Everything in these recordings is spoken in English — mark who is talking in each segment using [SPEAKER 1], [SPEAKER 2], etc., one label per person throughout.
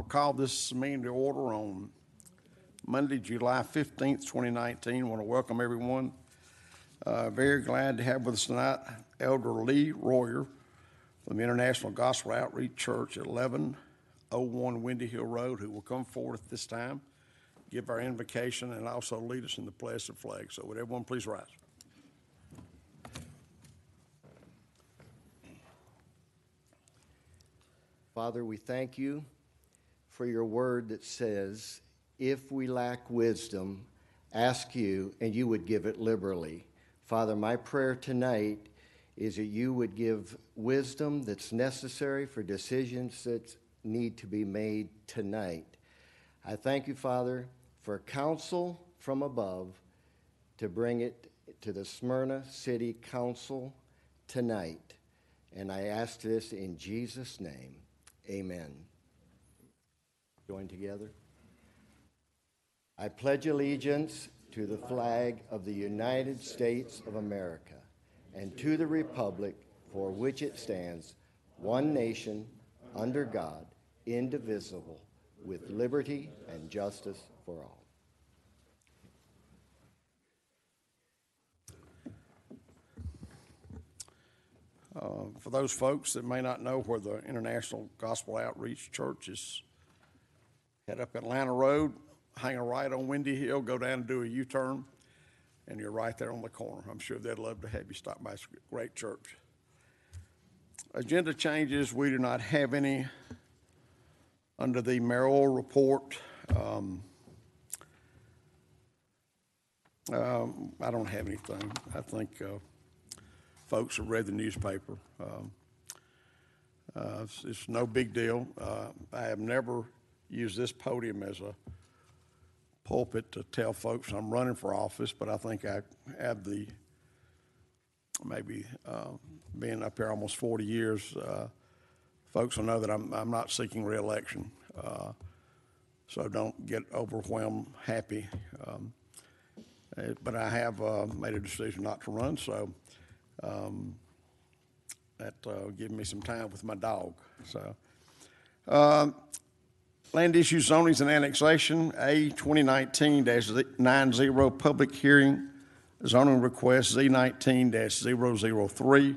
[SPEAKER 1] I'll call this meeting to order on Monday, July 15th, 2019. I want to welcome everyone. Very glad to have with us tonight Elder Lee Royer from the International Gospel Outreach Church at 1101 Windy Hill Road, who will come forward at this time, give our invocation, and also lead us in the pledge of flag. So would everyone please rise?
[SPEAKER 2] Father, we thank you for your word that says, if we lack wisdom, ask you, and you would give it liberally. Father, my prayer tonight is that you would give wisdom that's necessary for decisions that need to be made tonight. I thank you, Father, for counsel from above to bring it to the Smyrna City Council tonight. And I ask this in Jesus' name. Amen. Join together. I pledge allegiance to the flag of the United States of America and to the republic for which it stands, one nation, under God, indivisible, with liberty and justice for all.
[SPEAKER 1] For those folks that may not know where the International Gospel Outreach Church is, head up Atlanta Road, hang a right on Windy Hill, go down and do a U-turn, and you're right there on the corner. I'm sure they'd love to have you stop by. It's a great church. Agenda changes, we do not have any under the mayoral report. I don't have anything. I think folks have read the newspaper. It's no big deal. I have never used this podium as a pulpit to tell folks I'm running for office, but I think I have the, maybe being up here almost 40 years, folks will know that I'm not seeking re-election. So don't get overwhelmed happy. But I have made a decision not to run, so that gave me some time with my dog. So, land use zonings and annexation, A 2019-90 public hearing, zoning request Z19-003,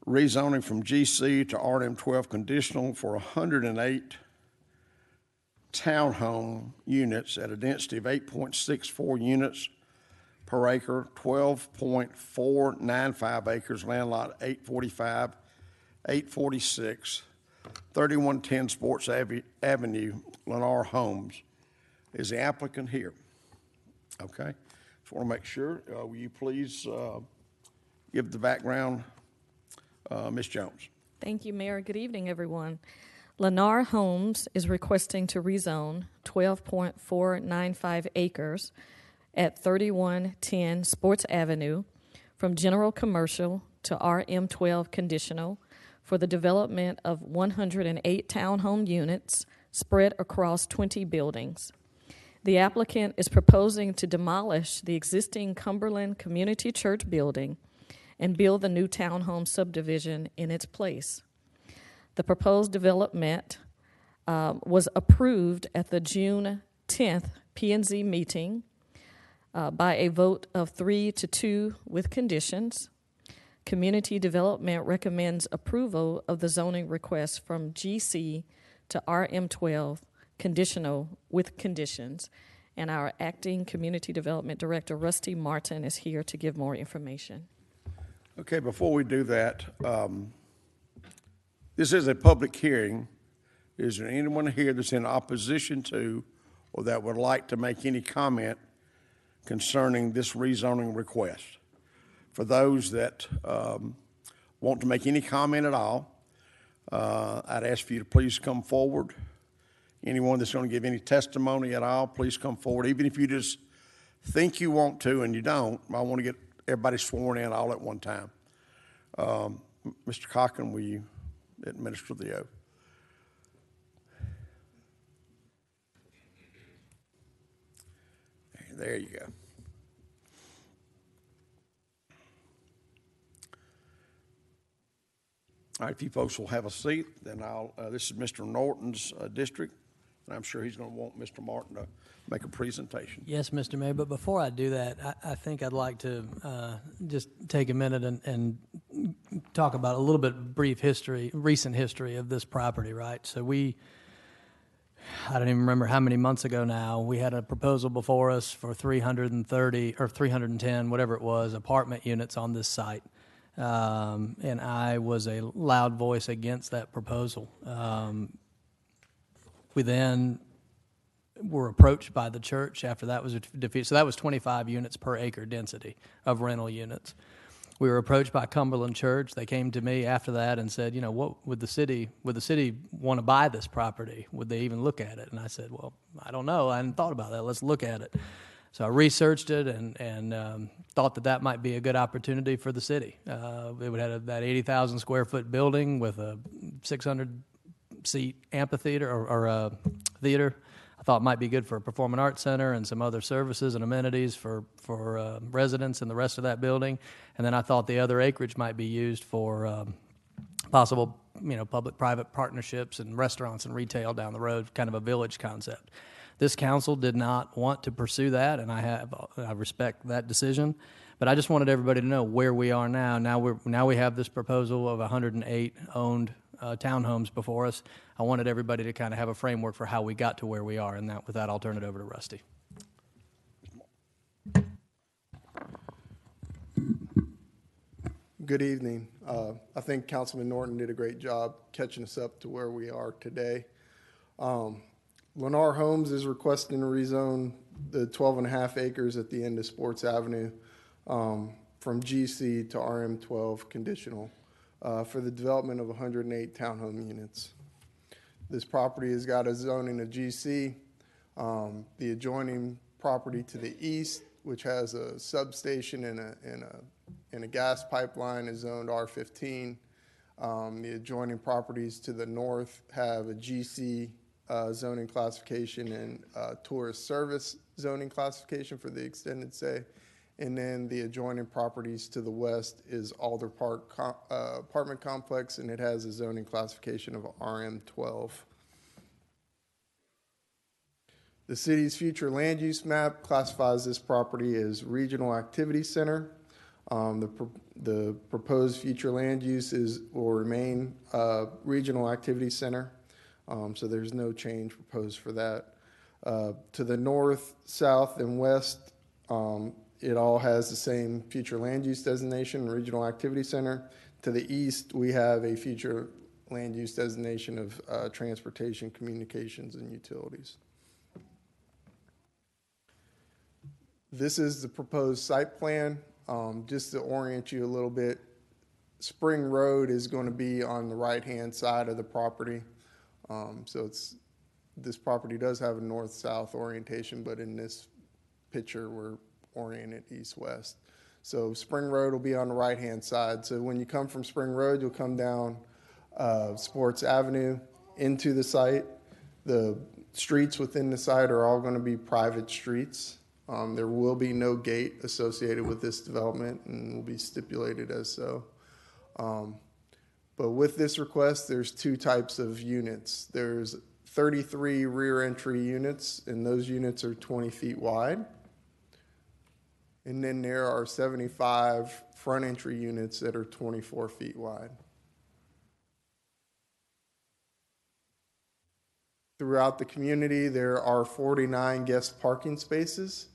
[SPEAKER 1] rezoning from GC to RM12 conditional for 108 townhome units at a density of 8.64 units per acre, 12.495 acres, land lot 845, 846, 3110 Sports Avenue, Lennar Homes. Is the applicant here? Okay. Just want to make sure. Will you please give the background, Ms. Jones?
[SPEAKER 3] Thank you, Mayor. Good evening, everyone. Lennar Homes is requesting to rezone 12.495 acres at 3110 Sports Avenue from general commercial to RM12 conditional for the development of 108 townhome units spread across 20 buildings. The applicant is proposing to demolish the existing Cumberland Community Church building and build the new townhome subdivision in its place. The proposed development was approved at the June 10th P&Z meeting by a vote of 3-2 with conditions. Community Development recommends approval of the zoning request from GC to RM12 conditional with conditions. And our acting Community Development Director, Rusty Martin, is here to give more information.
[SPEAKER 1] Okay, before we do that, this is a public hearing. Is there anyone here that's in opposition to or that would like to make any comment concerning this rezoning request? For those that want to make any comment at all, I'd ask for you to please come forward. Anyone that's going to give any testimony at all, please come forward. Even if you just think you want to and you don't, I want to get everybody sworn in all at one time. Mr. Cochran, will you administer the oath? There you go. All right, if you folks will have a seat, then this is Mr. Norton's district, and I'm sure he's going to want Mr. Martin to make a presentation.
[SPEAKER 4] Yes, Mr. Mayor, but before I do that, I think I'd like to just take a minute and talk about a little bit brief history, recent history of this property, right? So I don't even remember how many months ago now, we had a proposal before us for 330 or 310, whatever it was, apartment units on this site. And I was a loud voice against that proposal. We then were approached by the church after that was defeated. So that was 25 units per acre density of rental units. We were approached by Cumberland Church. They came to me after that and said, what would the city want to buy this property? Would they even look at it? And I said, well, I don't know. I hadn't thought about that. Let's look at it. So I researched it and thought that might be a good opportunity for the city. It would have that 80,000 square foot building with a 600 seat amphitheater or a theater. I thought it might be good for a performing arts center and some other services and amenities for residents in the rest of that building. And then I thought the other acreage might be used for possible, public-private partnerships and restaurants and retail down the road, kind of a village concept. This council did not want to pursue that, and I respect that decision. But I just wanted everybody to know where we are now. Now we have this proposal of 108 owned townhomes before us. I wanted everybody to kind of have a framework for how we got to where we are, and with that, I'll turn it over to Rusty.
[SPEAKER 5] Good evening. I think Councilman Norton did a great job catching us up to where we are today. Lennar Homes is requesting to rezone the 12.5 acres at the end of Sports Avenue from GC to RM12 conditional for the development of 108 townhome units. This property has got a zoning of GC. The adjoining property to the east, which has a substation and a gas pipeline, is zoned R15. The adjoining properties to the north have a GC zoning classification and tourist service zoning classification for the extended stay. And then the adjoining properties to the west is Alder Park apartment complex, and it has a zoning classification of RM12. The city's future land use map classifies this property as regional activity center. The proposed future land use will remain regional activity center. So there's no change proposed for that. To the north, south, and west, it all has the same future land use designation, regional activity center. To the east, we have a future land use designation of transportation, communications, and utilities. This is the proposed site plan. Just to orient you a little bit, Spring Road is going to be on the right-hand side of the property. So this property does have a north-south orientation, but in this picture, we're oriented east-west. So Spring Road will be on the right-hand side. So when you come from Spring Road, you'll come down Sports Avenue into the site. The streets within the site are all going to be private streets. There will be no gate associated with this development and will be stipulated as so. But with this request, there's two types of units. There's 33 rear entry units, and those units are 20 feet wide. And then there are 75 front entry units that are 24 feet wide. Throughout the community, there are 49 guest parking spaces.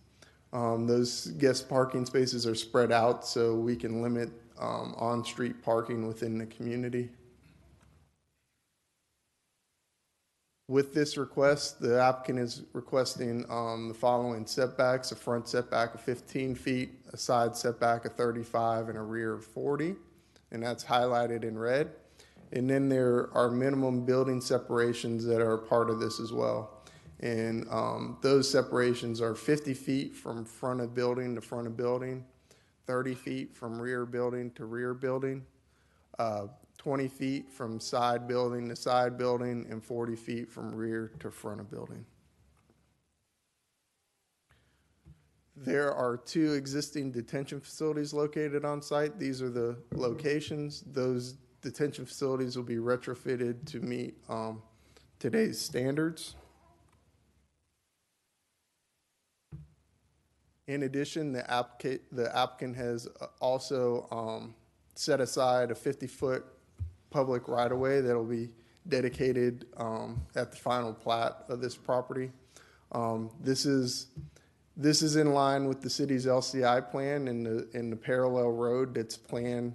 [SPEAKER 5] Those guest parking spaces are spread out so we can limit on-street parking within the community. With this request, the applicant is requesting the following setbacks: a front setback of 15 feet, a side setback of 35, and a rear of 40, and that's highlighted in red. And then there are minimum building separations that are part of this as well. And those separations are 50 feet from front of building to front of building, 30 feet from rear building to rear building, 20 feet from side building to side building, and 40 feet from rear to front of building. There are two existing detention facilities located on site. These are the locations. Those detention facilities will be retrofitted to meet today's standards. In addition, the applicant has also set aside a 50-foot public right-of-way that will be dedicated at the final plat of this property. This is in line with the city's LCI plan and the parallel road that's planned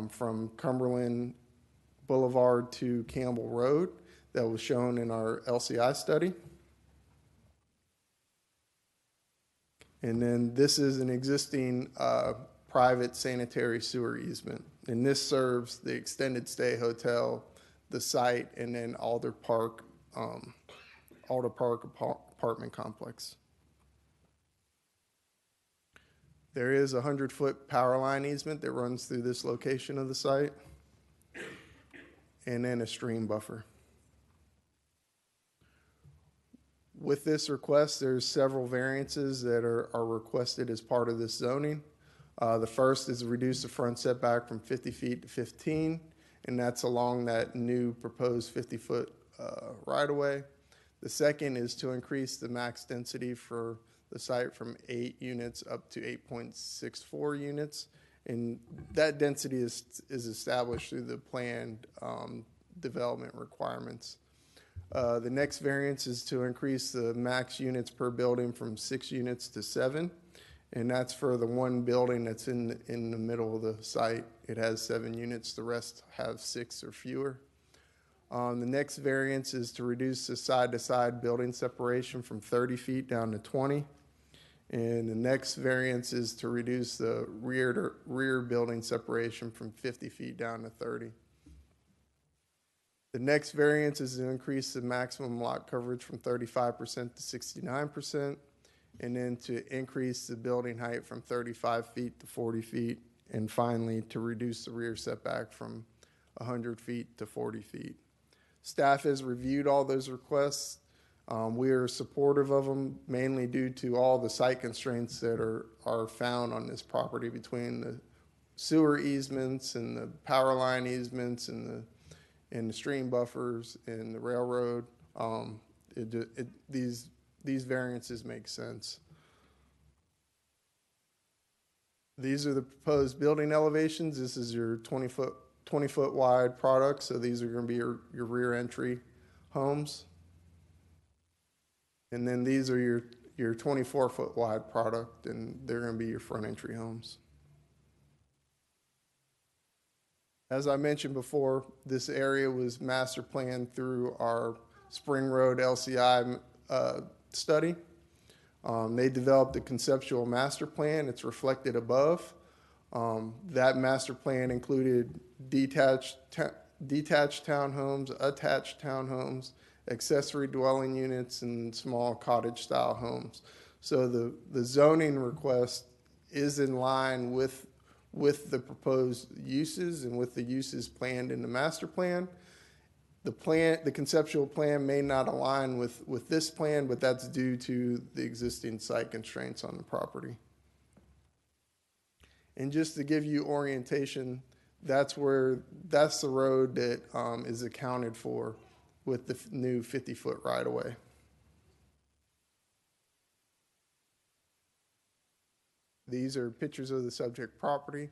[SPEAKER 5] from Cumberland Boulevard to Campbell Road that was shown in our LCI study. And then this is an existing private sanitary sewer easement. And this serves the extended stay hotel, the site, and then Alder Park apartment complex. There is a 100-foot power line easement that runs through this location of the site, and then a stream buffer. With this request, there's several variances that are requested as part of this zoning. The first is to reduce the front setback from 50 feet to 15, and that's along that new proposed 50-foot right-of-way. The second is to increase the max density for the site from 8 units up to 8.64 units, and that density is established through the planned development requirements. The next variance is to increase the max units per building from 6 units to 7, and that's for the one building that's in the middle of the site. It has 7 units, the rest have 6 or fewer. The next variance is to reduce the side-to-side building separation from 30 feet down to 20. And the next variance is to reduce the rear building separation from 50 feet down to 30. The next variance is to increase the maximum lot coverage from 35% to 69%, and then to increase the building height from 35 feet to 40 feet, and finally to reduce the rear setback from 100 feet to 40 feet. Staff has reviewed all those requests. We are supportive of them, mainly due to all the site constraints that are found on this property between the sewer easements and the power line easements and the stream buffers and the railroad. These variances make sense. These are the proposed building elevations. This is your 20-foot wide product, so these are going to be your rear entry homes. And then these are your 24-foot wide product, and they're going to be your front entry homes. As I mentioned before, this area was master planned through our Spring Road LCI study. They developed a conceptual master plan. It's reflected above. That master plan included detached townhomes, attached townhomes, accessory dwelling units, and small cottage-style homes. So the zoning request is in line with the proposed uses and with the uses planned in the master plan. The conceptual plan may not align with this plan, but that's due to the existing site constraints on the property. And just to give you orientation, that's the road that is accounted for with the new 50-foot right-of-way. These are pictures of the subject property,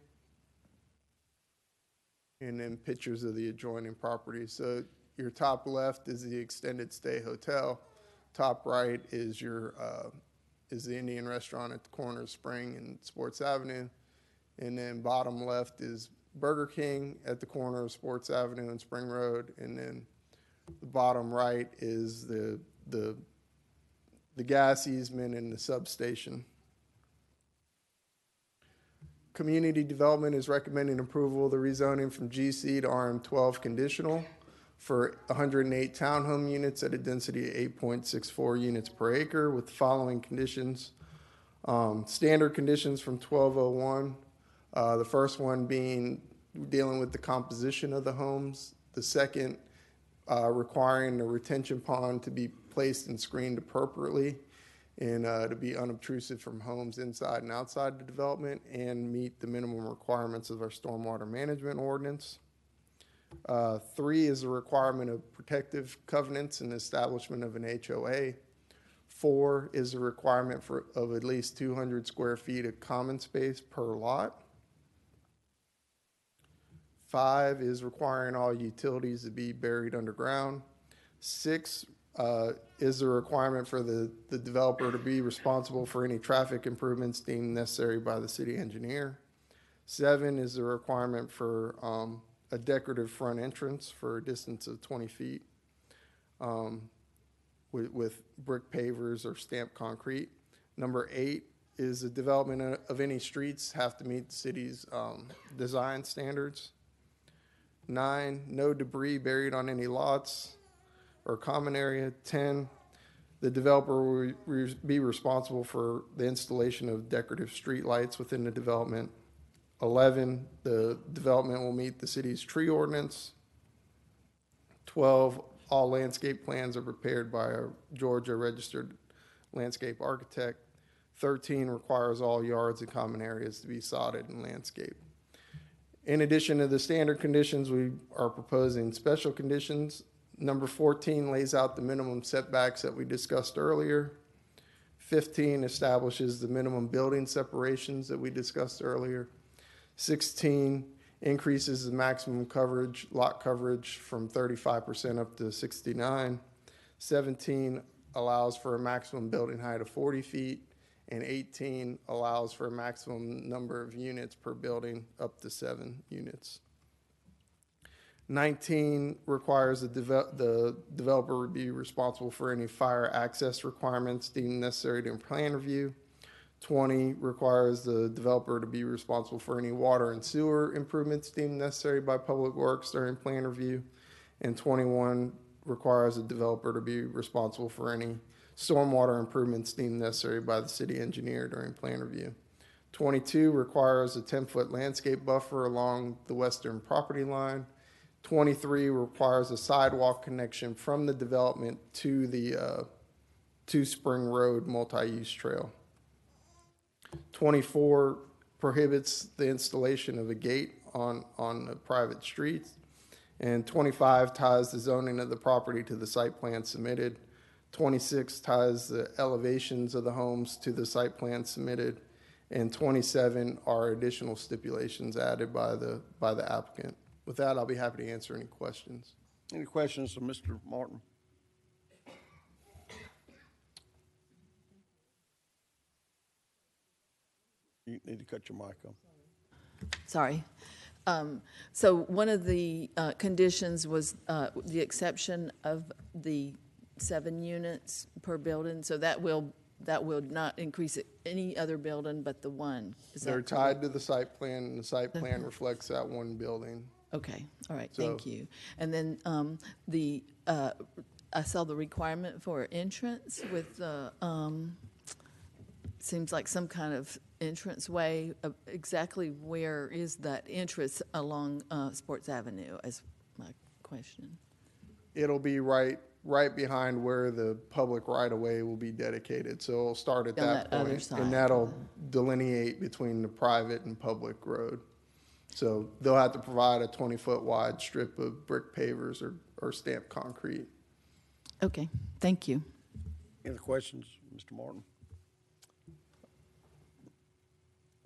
[SPEAKER 5] and then pictures of the adjoining property. So your top left is the extended stay hotel. Top right is is the Indian restaurant at the corner of Spring and Sports Avenue. And then bottom left is Burger King at the corner of Sports Avenue and Spring Road. And then the bottom right is the gas easement and the substation. Community Development is recommending approval of the rezoning from GC to RM12 conditional for 108 townhome units at a density of 8.64 units per acre with the following conditions. Standard conditions from 1201. The first one being dealing with the composition of the homes. The second, requiring the retention pond to be placed and screened appropriately and to be unobtrusive from homes inside and outside the development and meet the minimum requirements of our stormwater management ordinance. 3 is the requirement of protective covenants and establishment of an HOA. 4 is the requirement of at least 200 square feet of common space per lot. 5 is requiring all utilities to be buried underground. 6 is the requirement for the developer to be responsible for any traffic improvements deemed necessary by the city engineer. 7 is the requirement for a decorative front entrance for a distance of 20 feet with brick pavers or stamped concrete. Number 8 is the development of any streets have to meet the city's design standards. 9, no debris buried on any lots or common area. 10, the developer will be responsible for the installation of decorative street lights within the development. 11, the development will meet the city's tree ordinance. 12, all landscape plans are prepared by a Georgia registered landscape architect. 13, requires all yards and common areas to be sodded and landscaped. In addition to the standard conditions, we are proposing special conditions. Number 14 lays out the minimum setbacks that we discussed earlier. 15 establishes the minimum building separations that we discussed earlier. 16 increases the maximum coverage, lot coverage from 35% up to 69%. 17 allows for a maximum building height of 40 feet. And 18 allows for a maximum number of units per building up to 7 units. 19 requires the developer be responsible for any fire access requirements deemed necessary during plan review. 20 requires the developer to be responsible for any water and sewer improvements deemed necessary by Public Works during plan review. And 21 requires the developer to be responsible for any stormwater improvements deemed necessary by the city engineer during plan review. 22 requires a 10-foot landscape buffer along the western property line. 23 requires a sidewalk connection from the development to the Spring Road multi-use trail. 24 prohibits the installation of a gate on the private streets. And 25 ties the zoning of the property to the site plan submitted. 26 ties the elevations of the homes to the site plan submitted, and 27 are additional stipulations added by the applicant. With that, I'll be happy to answer any questions.
[SPEAKER 1] Any questions of Mr. Martin? You need to cut your mic on.
[SPEAKER 6] Sorry. So one of the conditions was the exception of the 7 units per building. So that will not increase it any other building but the one. Is that
[SPEAKER 5] They're
[SPEAKER 6] correct?
[SPEAKER 5] tied to the site plan, and the site plan reflects that one building.
[SPEAKER 6] Okay. All right.
[SPEAKER 5] So-
[SPEAKER 6] Thank you. And then I saw the requirement for entrance with the seems like some kind of entrance way. Exactly where is that entrance along Sports Avenue? Is my question.
[SPEAKER 5] It'll be right behind where the public right-of-way will be dedicated. So it'll start at
[SPEAKER 6] On
[SPEAKER 5] that
[SPEAKER 6] that other
[SPEAKER 5] point,
[SPEAKER 6] side.
[SPEAKER 5] and that'll delineate between the private and public road. So they'll have to provide a 20-foot wide strip of brick pavers or stamped concrete.
[SPEAKER 6] Okay. Thank you.
[SPEAKER 1] Any other questions, Mr. Martin?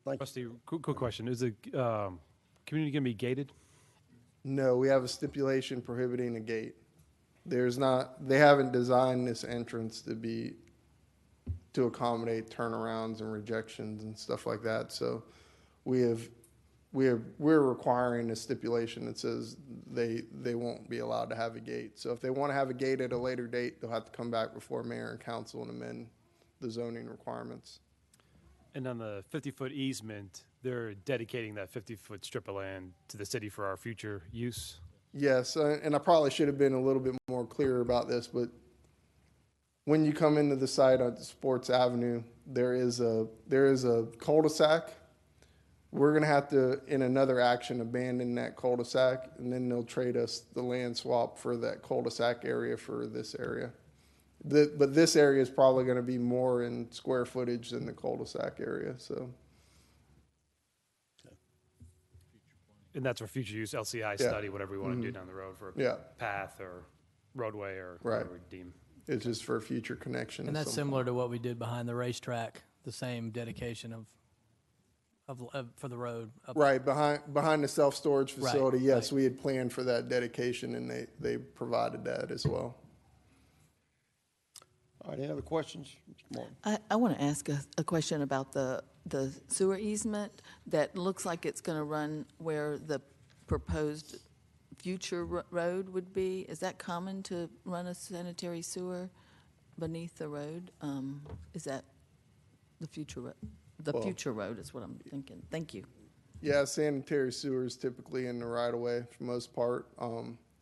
[SPEAKER 1] Thank you.
[SPEAKER 7] Rusty, quick question. Is the community going to be gated?
[SPEAKER 5] No, we have a stipulation prohibiting a gate. They haven't designed this entrance to accommodate turnarounds and rejections and stuff like that. So we're requiring a stipulation that says they won't be allowed to have a gate. So if they want to have a gate at a later date, they'll have to come back before mayor and council and amend the zoning requirements.
[SPEAKER 7] And on the 50-foot easement, they're dedicating that 50-foot strip of land to the city for our future use?
[SPEAKER 5] Yes, and I probably should have been a little bit more clear about this, but when you come into the site on Sports Avenue, there is a cul-de-sac. We're going to have to, in another action, abandon that cul-de-sac, and then they'll trade us the land swap for that cul-de-sac area for this area. But this area is probably going to be more in square footage than the cul-de-sac area, so.
[SPEAKER 7] And that's for future use, LCI
[SPEAKER 5] Yeah.
[SPEAKER 7] study, whatever we want to do down the road for a
[SPEAKER 5] Yeah.
[SPEAKER 7] path or roadway or
[SPEAKER 5] Right.
[SPEAKER 7] whatever we deem.
[SPEAKER 5] It's just for a future connection.
[SPEAKER 4] And
[SPEAKER 5] of
[SPEAKER 4] that's
[SPEAKER 5] some
[SPEAKER 4] similar to what we did behind the racetrack, the same dedication of for the road.
[SPEAKER 5] Right, behind the self-storage
[SPEAKER 4] Right,
[SPEAKER 5] facility, yes,
[SPEAKER 4] right.
[SPEAKER 5] we had planned for that dedication, and they provided that as well.
[SPEAKER 1] All right, any other questions? Mr. Martin?
[SPEAKER 6] I want to ask a question about the sewer easement that looks like it's going to run where the proposed future road would be. Is that common to run a sanitary sewer beneath the road? Is that the future road? The future road is what I'm thinking. Thank you.
[SPEAKER 5] Yeah, sanitary sewer is typically in the right-of-way for most part.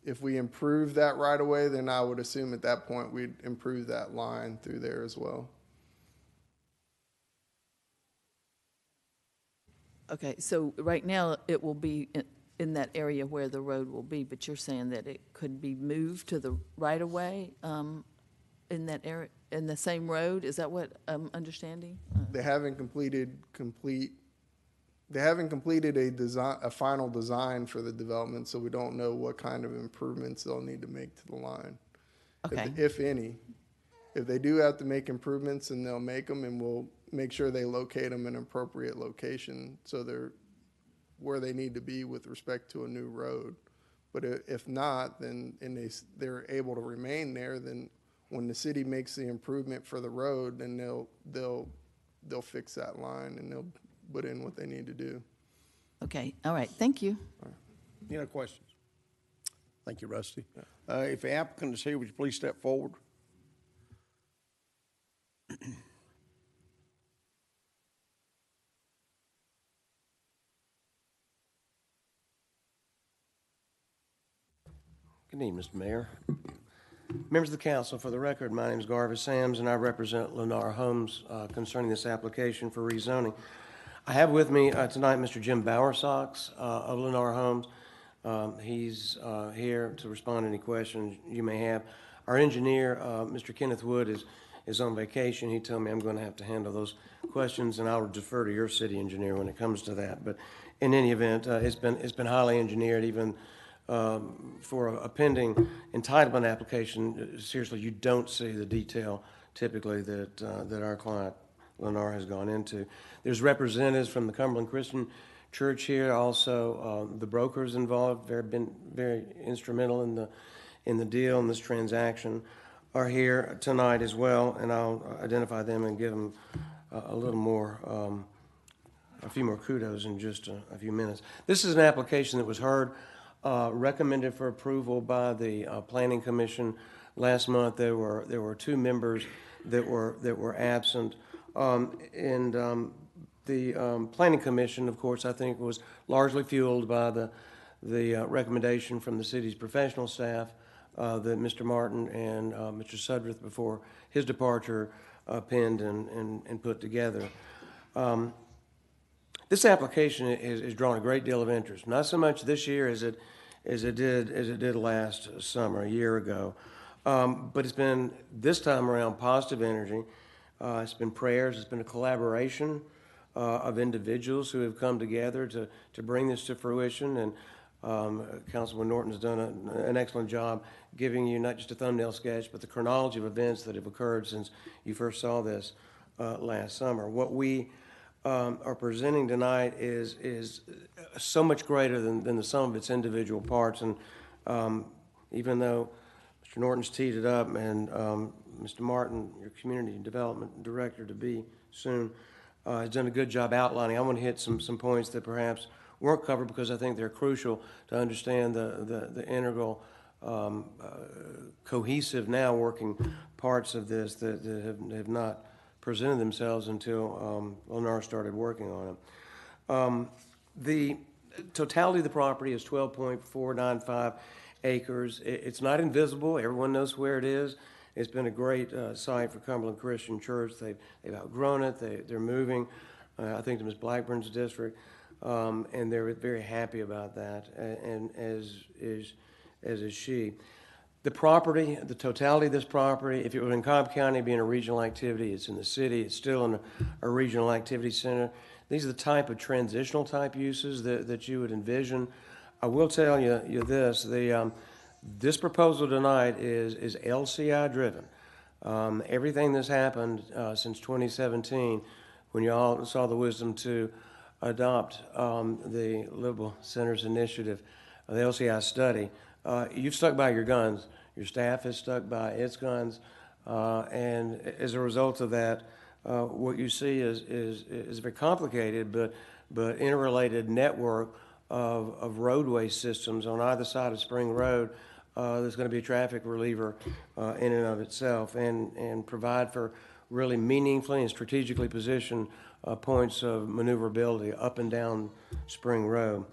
[SPEAKER 5] If we improve that right-of-way, then I would assume at that point we'd improve that line through there as well.
[SPEAKER 6] Okay, so right now it will be in that area where the road will be, but you're saying that it could be moved to the right-of-way in that area, in the same road? Is that what I'm understanding?
[SPEAKER 5] They haven't completed a final design for the development, so we don't know what kind of improvements they'll need to make to the line.
[SPEAKER 6] Okay.
[SPEAKER 5] If any. If they do have to make improvements, then they'll make them, and we'll make sure they locate them in an appropriate location so they're where they need to be with respect to a new road. But if not, then, and they're able to remain there, then when the city makes the improvement for the road, then they'll fix that line and they'll put in what they need to do.
[SPEAKER 6] Okay, all right, thank you.
[SPEAKER 1] Any other questions? Thank you, Rusty. If the applicant is here, would you please step forward?
[SPEAKER 8] Good evening, Mr. Mayor. Members of the council, for the record, my name is Garvis Sams, and I represent Lennar Homes concerning this application for rezoning. I have with me tonight Mr. Jim Bowersox of Lennar Homes. He's here to respond to any questions you may have. Our engineer, Mr. Kenneth Wood, is on vacation. He told me I'm going to have to handle those questions, and I'll defer to your city engineer when it comes to that. But in any event, it's been highly engineered, even for a pending entitlement application. Seriously, you don't see the detail typically that our client Lennar has gone into. There's representatives from the Cumberland Christian Church here, also the brokers involved, been very instrumental in the deal, in this transaction, are here tonight as well, and I'll identify them and give them a little more, a few more kudos in just a few minutes. This is an application that was heard, recommended for approval by the Planning Commission last month. There were two members that were absent, and the Planning Commission, of course, I think was largely fueled by the recommendation from the city's professional staff that Mr. Martin and Mr. Sudrith, before his departure, penned and put together. This application has drawn a great deal of interest, not so much this year as it did last summer, a year ago. But it's been, this time around, positive energy. It's been prayers. It's been a collaboration of individuals who have come together to bring this to fruition. And Councilman Norton's done an excellent job giving you not just a thumbnail sketch, but the chronology of events that have occurred since you first saw this last summer. What we are presenting tonight is so much greater than the sum of its individual parts. And even though Mr. Norton's teed it up, and Mr. Martin, your community development director to be soon, has done a good job outlining, I want to hit some points that perhaps weren't covered because I think they're crucial to understand the integral, cohesive, now working parts of this that have not presented themselves until Lennar started working on them. The totality of the property is 12.495 acres. It's not invisible. Everyone knows where it is. It's been a great site for Cumberland Christian Church. They've outgrown it. They're moving, I think, to Ms. Blackburn's district, and they're very happy about that, and as is she. The property, the totality of this property, if it were in Cobb County, being a regional activity, it's in the city, it's still in a regional activity center. These are the type of transitional type uses that you would envision. I will tell you this, this proposal tonight is LCI driven. Everything that's happened since 2017, when you all saw the wisdom to adopt the Livable Centers Initiative, the LCI study, you've stuck by your guns. Your staff has stuck by its guns, and as a result of that, what you see is a very complicated but interrelated network of roadway systems on either side of Spring Road. There's going to be a traffic reliever in and of itself, and provide for really meaningfully and strategically positioned points of maneuverability up and down Spring Road.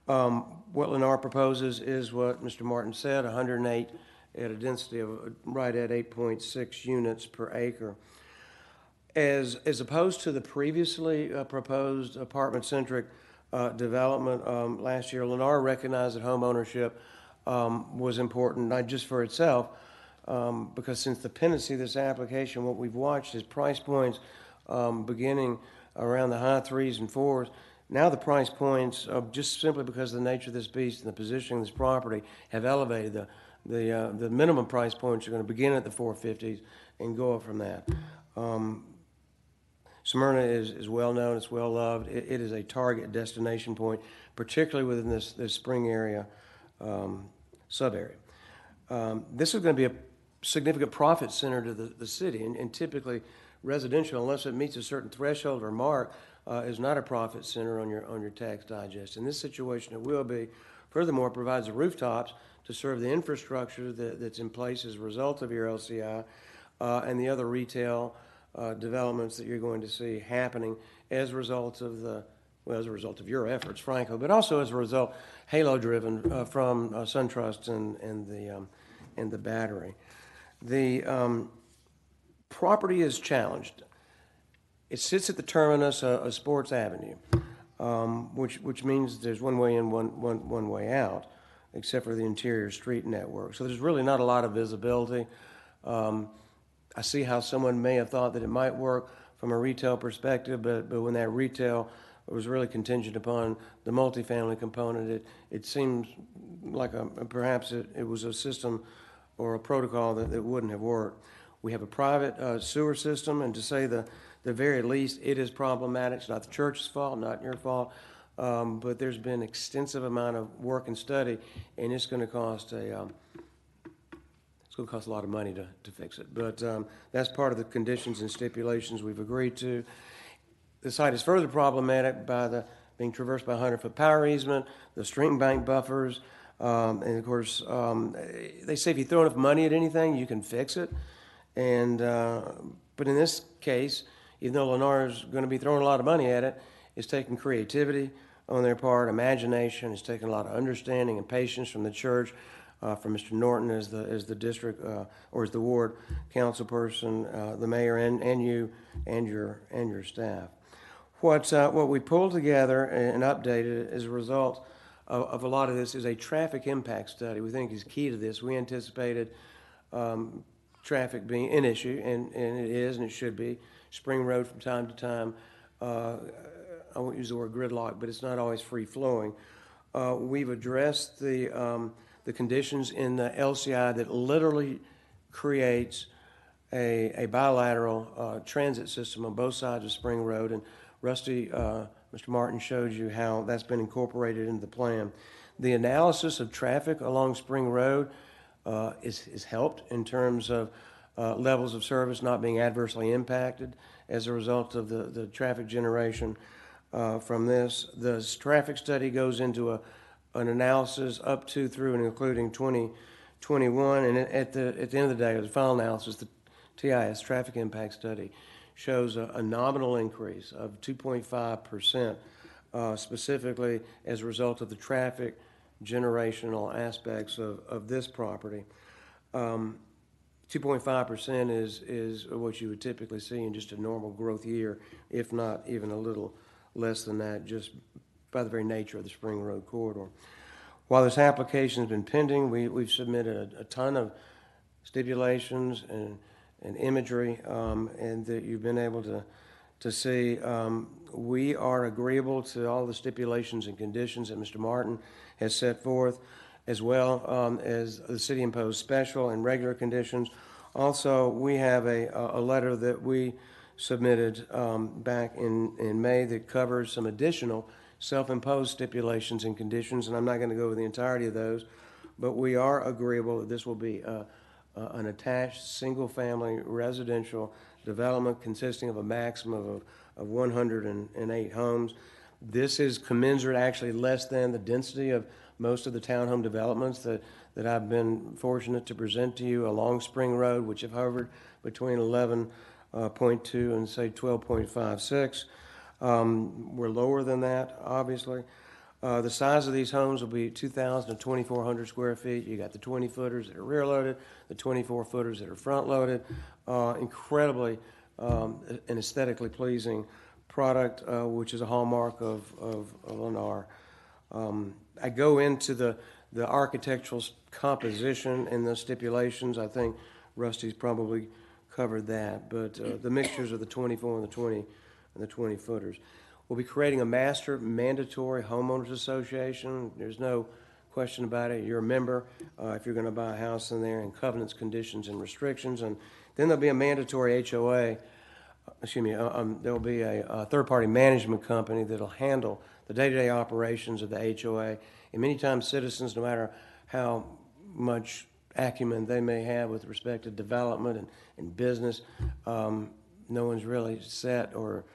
[SPEAKER 8] What Lennar proposes is what Mr. Martin said, 108 at a density of right at 8.6 units per acre. As opposed to the previously proposed apartment-centric development last year, Lennar recognized that home ownership was important, not just for itself, because since the pendency of this application, what we've watched is price points beginning around the high 3s and 4s. Now the price points, just simply because of the nature of this beast and the positioning of this property, have elevated. The minimum price points are going to begin at the 450s and go up from that. Smyrna is well known, it's well loved. It is a target destination point, particularly within this Spring area sub-area. This is going to be a significant profit center to the city, and typically residential, unless it meets a certain threshold or mark, is not a profit center on your tax digest. In this situation, it will be. Furthermore, it provides the rooftops to serve the infrastructure that's in place as a result of your LCI and the other retail developments that you're going to see happening as a result of as a result of your efforts, frankly, but also as a result, halo-driven from SunTrust and the Battery. The property is challenged. It sits at the terminus of Sports Avenue, which means there's one way in, one way out, except for the interior street network. So there's really not a lot of visibility. I see how someone may have thought that it might work from a retail perspective, but when that retail was really contingent upon the multifamily component, it seems like perhaps it was a system or a protocol that wouldn't have worked. We have a private sewer system, and to say the very least, it is problematic. It's not the church's fault, not your fault, but there's been extensive amount of work and study, and it's going to cost a lot of money to fix it. But that's part of the conditions and stipulations we've agreed to. The site is further problematic by being traversed by a 100-foot power easement, the stream bank buffers, and of course, they say if you throw enough money at anything, you can fix it. And but in this case, even though Lennar is going to be throwing a lot of money at it, it's taking creativity on their part, imagination. It's taking a lot of understanding and patience from the church, from Mr. Norton as the district or as the ward council person, the mayor, and you and your staff. What we pulled together and updated as a result of a lot of this is a traffic impact study. We think is key to this. We anticipated traffic being an issue, and it is, and it should be. Spring Road from time to time, I won't use the word gridlock, but it's not always free flowing. We've addressed the conditions in the LCI that literally creates a bilateral transit system on both sides of Spring Road, and Rusty, Mr. Martin showed you how that's been incorporated into the plan. The analysis of traffic along Spring Road is helped in terms of levels of service not being adversely impacted as a result of the traffic generation from this. The traffic study goes into an analysis up to, through, and including 2021, and at the end of the day, the final analysis, the TIS, Traffic Impact Study, shows a nominal increase of 2.5%, specifically as a result of the traffic generational aspects of this property. 2.5% is what you would typically see in just a normal growth year, if not even a little less than that, just by the very nature of the Spring Road corridor. While this application has been pending, we've submitted a ton of stipulations and imagery, and that you've been able to see. We are agreeable to all the stipulations and conditions that Mr. Martin has set forth, as well as the city-imposed special and regular conditions. Also, we have a letter that we submitted back in May that covers some additional self-imposed stipulations and conditions, and I'm not going to go over the entirety of those, but we are agreeable that this will be an attached, single-family residential development consisting of a maximum of 108 homes. This is commensurate, actually less than the density of most of the townhome developments that I've been fortunate to present to you along Spring Road, which have hovered between 11.2 and say 12.56. We're lower than that, obviously. The size of these homes will be 2,000 to 2,400 square feet. You got the 20-footers that are rear-loaded, the 24-footers that are front-loaded. Incredibly and aesthetically pleasing product, which is a hallmark of Lennar. I go into the architectural composition and the stipulations. I think Rusty's probably covered that, but the mixtures of the 24 and the 20 footers. We'll be creating a master mandatory homeowners association. There's no question about it. You're a member if you're going to buy a house in there, and covenants, conditions, and restrictions. And then there'll be a mandatory HOA. There'll be a third-party management company that'll handle the day-to-day operations of the HOA. And many times citizens, no matter how much acumen they may have with respect to development and business, no one's really set or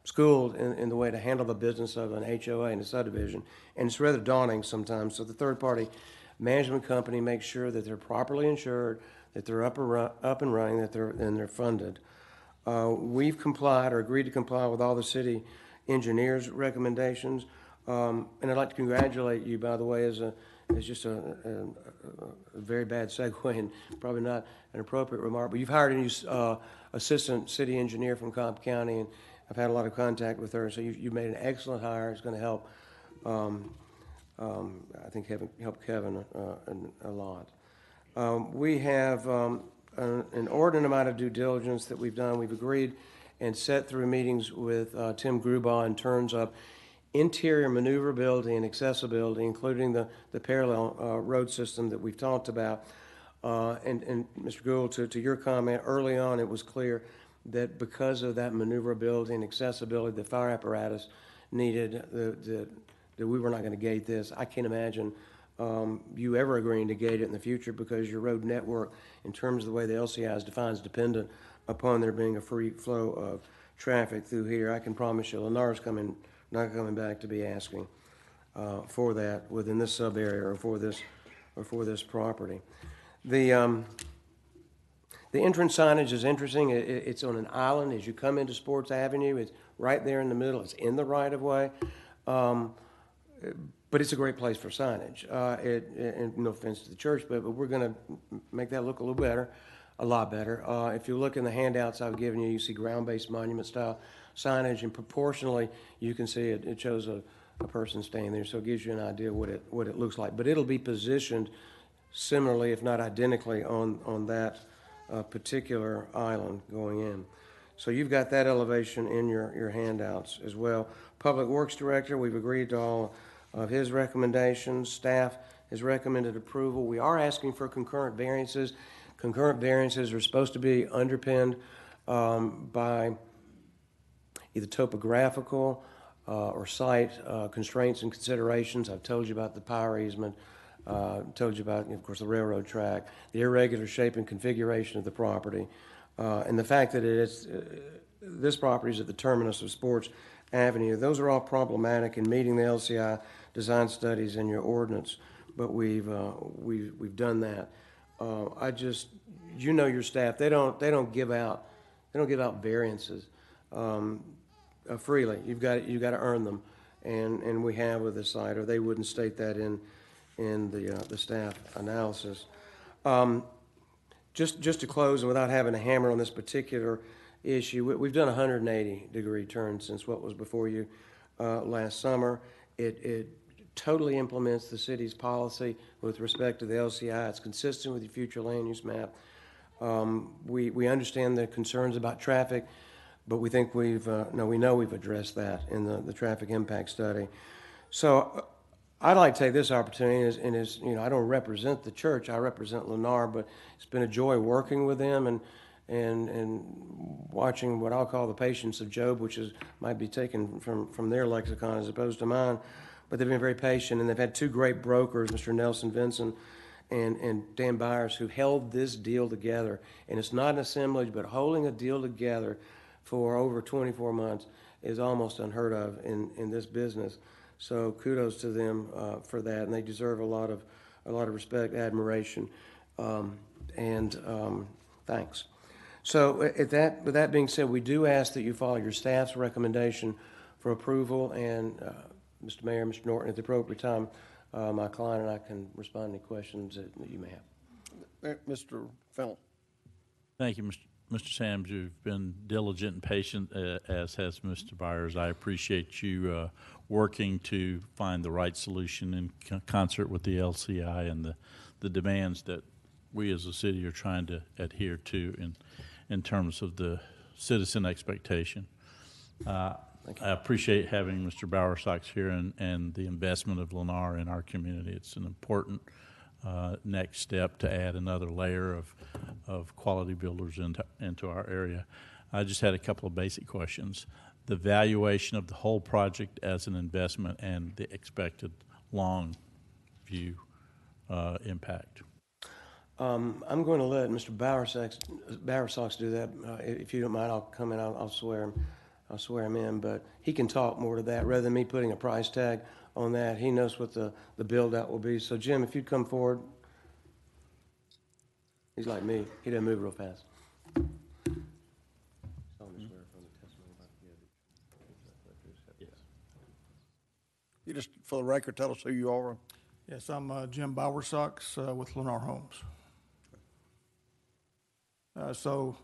[SPEAKER 8] schooled in the way to handle the business of an HOA and a subdivision. And it's rather daunting sometimes. So the third-party management company makes sure that they're properly insured, that they're up and running, that they're funded. We've complied or agreed to comply with all the city engineers' recommendations. And I'd like to congratulate you, by the way, as just a very bad segue and probably not an appropriate remark, but you've hired a new assistant city engineer from Cobb County, and I've had a lot of contact with her, so you've made an excellent hire. It's going to help, I think, help Kevin a lot. We have an inordinate amount of due diligence that we've done. We've agreed and set through meetings with Tim Grubaugh in terms of interior maneuverability and accessibility, including the parallel road system that we've talked about. And Mr. Gould, to your comment, early on it was clear that because of that maneuverability and accessibility, the fire apparatus needed, that we were not going to gate this. I can't imagine you ever agreeing to gate it in the future, because your road network, in terms of the way the LCI is defined, is dependent upon there being a free flow of traffic through here. I can promise you Lennar's not coming back to be asking for that within this sub area or for this property. The entrance signage is interesting. It's on an island as you come into Sports Avenue. It's right there in the middle. It's in the right of way, but it's a great place for signage. And no offense to the church, but we're going to make that look a little better, a lot better. If you look in the handouts I've given you, you see ground-based monument style signage, and proportionally you can see it shows a person standing there, so it gives you an idea what it looks like. But it'll be positioned similarly, if not identically, on that particular island going in. So you've got that elevation in your handouts as well. Public Works Director, we've agreed to all of his recommendations. Staff has recommended approval. We are asking for concurrent variances. Concurrent variances are supposed to be underpinned by either topographical or site constraints and considerations. I've told you about the power easement, told you about, of course, the railroad track, the irregular shape and configuration of the property, and the fact that this property is at the terminus of Sports Avenue. Those are all problematic in meeting the LCI design studies in your ordinance, but we've done that. Your staff, they don't give out variances freely. You've got to earn them, and we have with the site, or they wouldn't state that in the staff analysis. Just to close, and without having to hammer on this particular issue, we've done a 180-degree turn since what was before you last summer. It totally implements the city's policy with respect to the LCI. It's consistent with your future land use map. We understand the concerns about traffic but we think we know we've addressed that in the traffic impact study. So I'd like to take this opportunity, I don't represent the church, I represent Lennar, but it's been a joy working with them and watching what I'll call the patience of Job, which might be taken from their lexicon as opposed to mine. But they've been very patient, and they've had two great brokers, Mr. Nelson Vinson and Dan Byers, who held this deal together. And it's not an assemblage, but holding a deal together for over 24 months is almost unheard of in this business. So kudos to them for that, and they deserve a lot of respect, admiration, and thanks. So with that being said, we do ask that you follow your staff's recommendation for approval, and Mr. Mayor, Mr. Norton, at the appropriate time, my client and I can respond to any questions that you may have.
[SPEAKER 1] Mr. Fennell.
[SPEAKER 9] Thank you, Mr. Sams. You've been diligent and patient, as has Mr. Byers. I appreciate you working to find the right solution in concert with the LCI and the demands that we as a city are trying to adhere to in terms of the citizen expectation. I appreciate having Mr. Bowersox here and the investment of Lennar in our community. It's an important next step to add another layer of quality builders into our area. I just had a couple of basic questions. The valuation of the whole project as an investment and the expected long view impact.
[SPEAKER 8] I'm going to let Mr. Bowersox do that. If you don't mind, I'll come in. I'll swear him in, but he can talk more to that rather than me putting a price tag on that. He knows what the build out will be. So Jim, if you'd come forward. He's like me. He doesn't move real fast.
[SPEAKER 1] You just, for the record, tell us who you are.
[SPEAKER 10] Yes, I'm Jim Bowersox with Lennar Homes. So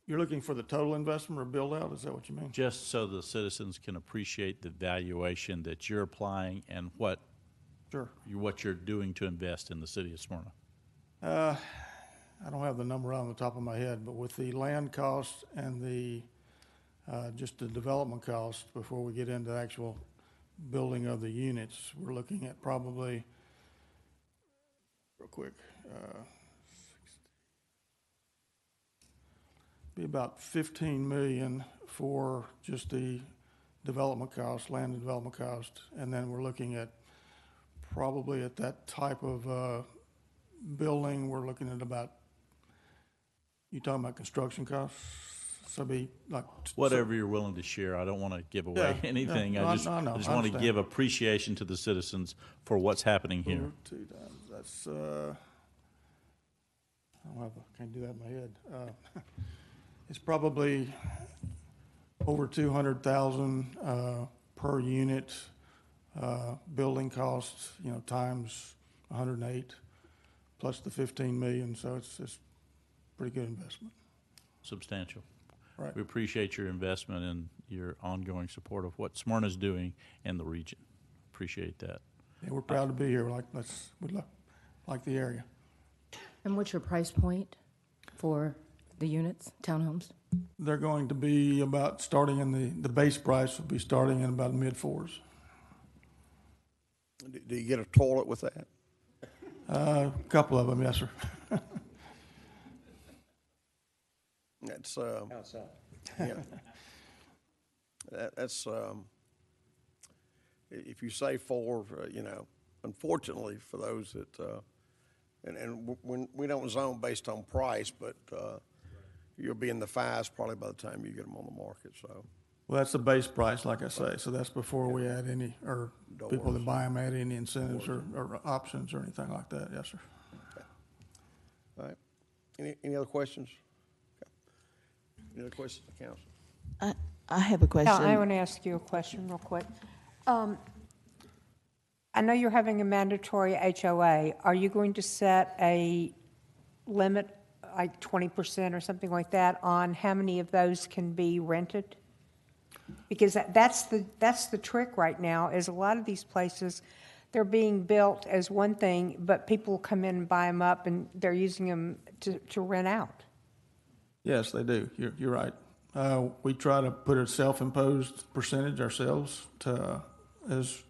[SPEAKER 10] you're looking for the total investment or build out? Is that what you mean?
[SPEAKER 9] Just so the citizens can appreciate the valuation that you're applying and what you're doing to invest in the city of Smyrna.
[SPEAKER 10] I don't have the number on the top of my head, but with the land cost and the just the development cost before we get into the actual building of the units, we're looking at probably, real quick, be about $15 million for just the development cost, land and development cost, and then we're looking at probably at that type of building, we're looking at about, you talking about construction costs? So be like
[SPEAKER 9] whatever you're willing to share. I don't want to give away anything.
[SPEAKER 10] Yeah,
[SPEAKER 9] I just want to give appreciation to the citizens for what's happening here.
[SPEAKER 10] 2 times. That's I can't do that in my head. It's probably over 200,000 per unit building costs. Times 108 plus the 15 million. So it's pretty good investment.
[SPEAKER 9] Substantial.
[SPEAKER 10] Right.
[SPEAKER 9] We appreciate your investment and your ongoing support of what Smyrna's doing in the region. Appreciate that.
[SPEAKER 10] Yeah, we're proud to be here. We like the area.
[SPEAKER 11] And what's your price point for the units, townhomes?
[SPEAKER 10] They're going to be about starting in the base price will be starting in about mid-4s.
[SPEAKER 1] Do you get a toilet with that?
[SPEAKER 10] A couple of them, yes, sir.
[SPEAKER 1] That's
[SPEAKER 8] outside.
[SPEAKER 1] Yeah. That's if you say 4, unfortunately for those that, and we don't zone based on price, but you'll be in the 5s probably by the time you get them on the market. So.
[SPEAKER 10] Well, that's the base price, like I say. So that's before we add any, or people that buy them add any incentives or options or anything like that. Yes, sir.
[SPEAKER 1] Okay. All right. Any other questions? Okay. Any other questions, council?
[SPEAKER 6] I have a question.
[SPEAKER 12] I want to ask you a question real quick. I know you're having a mandatory HOA. Are you going to set a limit, like 20% or something like that, on how many of those can be rented? Because that's the trick right now, is a lot of these places, they're being built as one thing, but people come in and buy them up and they're using them to rent out.
[SPEAKER 10] Yes, they do. You're right. We try to put a self-imposed percentage ourselves to, as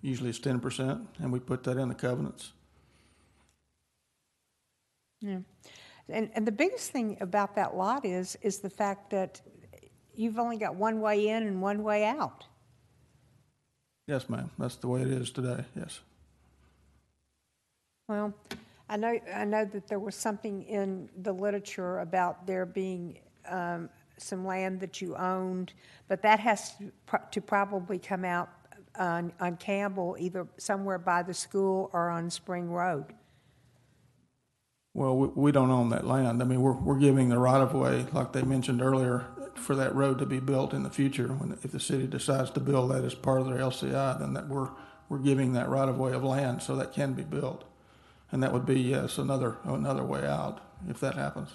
[SPEAKER 10] usually it's 10%, and we put that in the covenants.
[SPEAKER 12] Yeah. And the biggest thing about that lot is the fact that you've only got one way in and one way out.
[SPEAKER 10] Yes, ma'am. That's the way it is today, yes.
[SPEAKER 12] Well, I know that there was something in the literature about there being some land that you owned, but that has to probably come out on Campbell, either somewhere by the school or on Spring Road.
[SPEAKER 10] Well, we don't own that land. I mean, we're giving the right-of-way, like they mentioned earlier, for that road to be built in the future. If the city decides to build that as part of their LCI, then that we're giving that right-of-way of land so that can be built. And that would be, yes, another way out if that happens,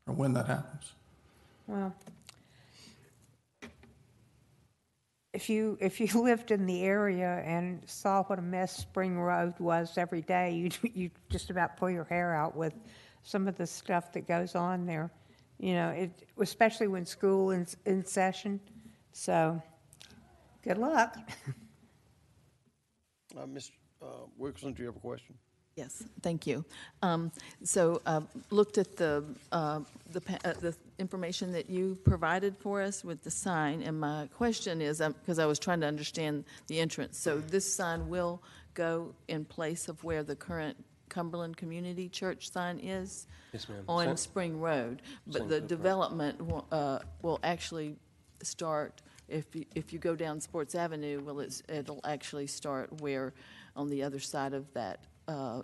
[SPEAKER 10] or when that happens.
[SPEAKER 12] Well, if you lived in the area and saw what a mess Spring Road was every day, you'd just about pull your hair out with some of the stuff that goes on there. You know, especially when school is in session. So, good luck.
[SPEAKER 1] Ms. Wilkerson, do you have a question?
[SPEAKER 6] Yes, thank you. So looked at the information that you provided for us with the sign, and my question is, because I was trying to understand the entrance, so this sign will go in place of where the current Cumberland Community Church sign is?
[SPEAKER 8] Yes, ma'am.
[SPEAKER 6] On Spring Road, but the development will actually start, if you go down Sports Avenue, it'll actually start where, on the other side of that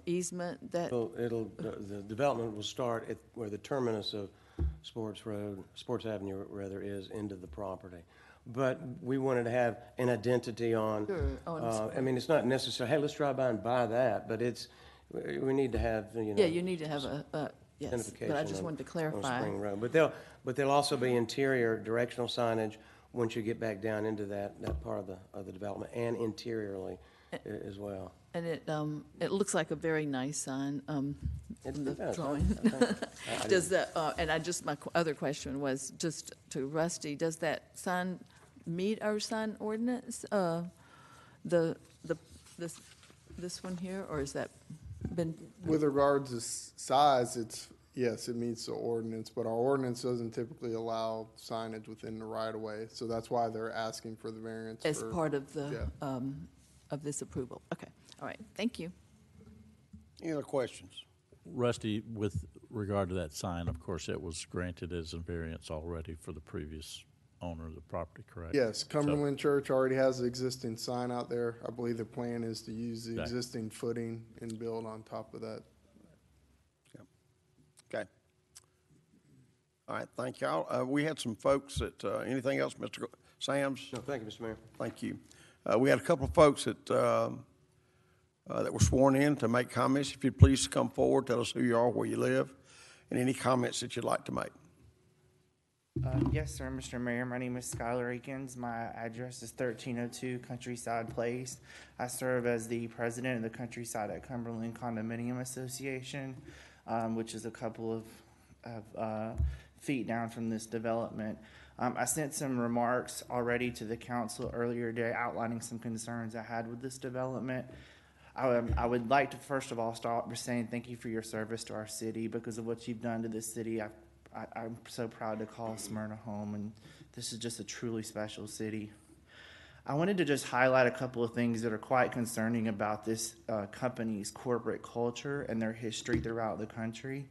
[SPEAKER 6] easement that?
[SPEAKER 8] The development will start at where the terminus of Sports Avenue rather, is into the property. But we wanted to have an identity on,
[SPEAKER 6] Sure,
[SPEAKER 8] I mean, it's not necessary, hey, let's drive by and buy that, but we need to have,
[SPEAKER 6] Yeah, you need to have yes, but I just wanted to clarify.
[SPEAKER 8] On Spring Road. But there'll also be interior directional signage once you get back down into that part of the development, and interiorly as well.
[SPEAKER 6] And it looks like a very nice sign in the drawing. Does that? And my other question was just to Rusty. Does that sign meet our sign ordinance? This one here, or has that been?
[SPEAKER 5] With regards to size, yes, it meets the ordinance, but our ordinance doesn't typically allow signage within the right of way, so that's why they're asking for the variance.
[SPEAKER 6] As part of the of this approval. Okay. All right. Thank you.
[SPEAKER 1] Any other questions?
[SPEAKER 9] Rusty, with regard to that sign, of course, it was granted as a variance already for the previous owner of the property, correct?
[SPEAKER 5] Yes, Cumberland Church already has an existing sign out there. I believe the plan is to use the existing footing and build on top of that.
[SPEAKER 1] Okay. All right, thank y'all. We had some folks that, anything else, Mr. Sams?
[SPEAKER 8] No, thank you, Mr. Mayor.
[SPEAKER 1] Thank you. We had a couple of folks that were sworn in to make comments. If you'd please come forward, tell us who you are, where you live, and any comments that you'd like to make.
[SPEAKER 13] Yes, sir, Mr. Mayor. My name is Skylar Akins. My address is 1302 Countryside Place. I serve as the president of the Countryside at Cumberland Condominium Association, which is a couple of feet down from this development. I sent some remarks already to the council earlier today outlining some concerns I had with this development. I would like to first of all start by saying thank you for your service to our city. Because of what you've done to this city, I'm so proud to call Smyrna home, and this is just a truly special city. I wanted to just highlight a couple of things that are quite concerning about this company's corporate culture and their history throughout the country.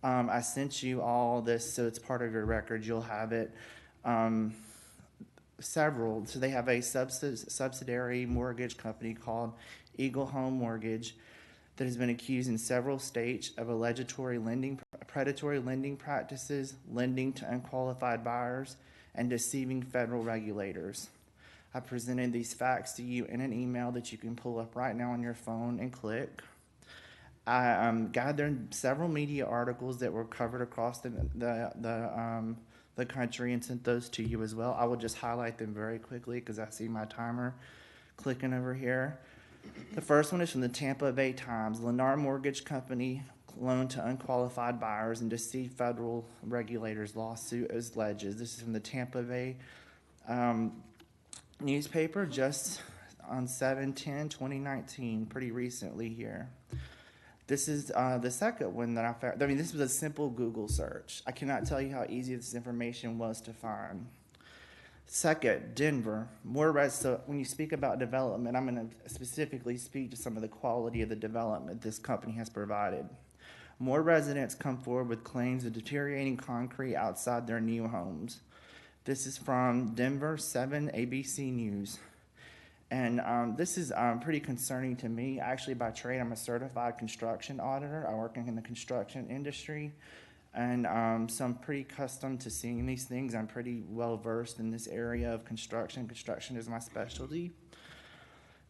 [SPEAKER 13] I sent you all this, so it's part of your record. You'll have it. Several. So they have a subsidiary mortgage company called Eagle Home Mortgage that has been accused in several states of predatory lending practices, lending to unqualified buyers, and deceiving federal regulators. I presented these facts to you in an email that you can pull up right now on your phone and click. I gathered several media articles that were covered across the country and sent those to you as well. I will just highlight them very quickly because I see my timer clicking over here. The first one is from the Tampa Bay Times. Lennar Mortgage Company loan to unqualified buyers and deceive federal regulators lawsuit as alleges. This is from the Tampa Bay newspaper just on 7/10/2019, pretty recently here. This is the second one that I found. I mean, this was a simple Google search. I cannot tell you how easy this information was to find. Second, Denver. So when you speak about development, I'm going to specifically speak to some of the quality of the development this company has provided. More residents come forward with claims of deteriorating concrete outside their new homes. This is from Denver 7 ABC News. And this is pretty concerning to me. Actually, by trade, I'm a certified construction auditor. I work in the construction industry. And so I'm pretty accustomed to seeing these things. I'm pretty well versed in this area of construction. Construction is my specialty.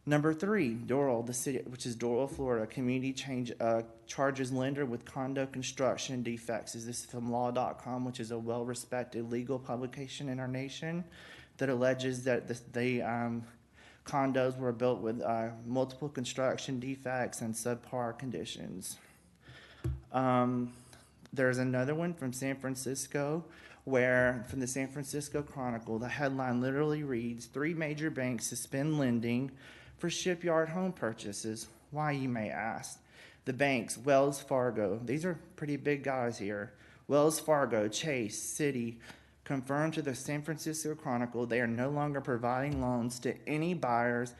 [SPEAKER 13] Number 3, Doral, the city, which is Doral, Florida. Community charges lender with condo construction defects. This is from law.com, which is a well-respected legal publication in our nation that alleges that the condos were built with multiple construction defects and subpar conditions. There's another one from San Francisco from the San Francisco Chronicle, the headline literally reads, 3 major banks suspend lending for shipyard home purchases. Why, you may ask? The banks, Wells Fargo, these are pretty big guys here. Wells Fargo, Chase, Citi, confirmed to the San Francisco Chronicle they are no longer providing loans to any buyers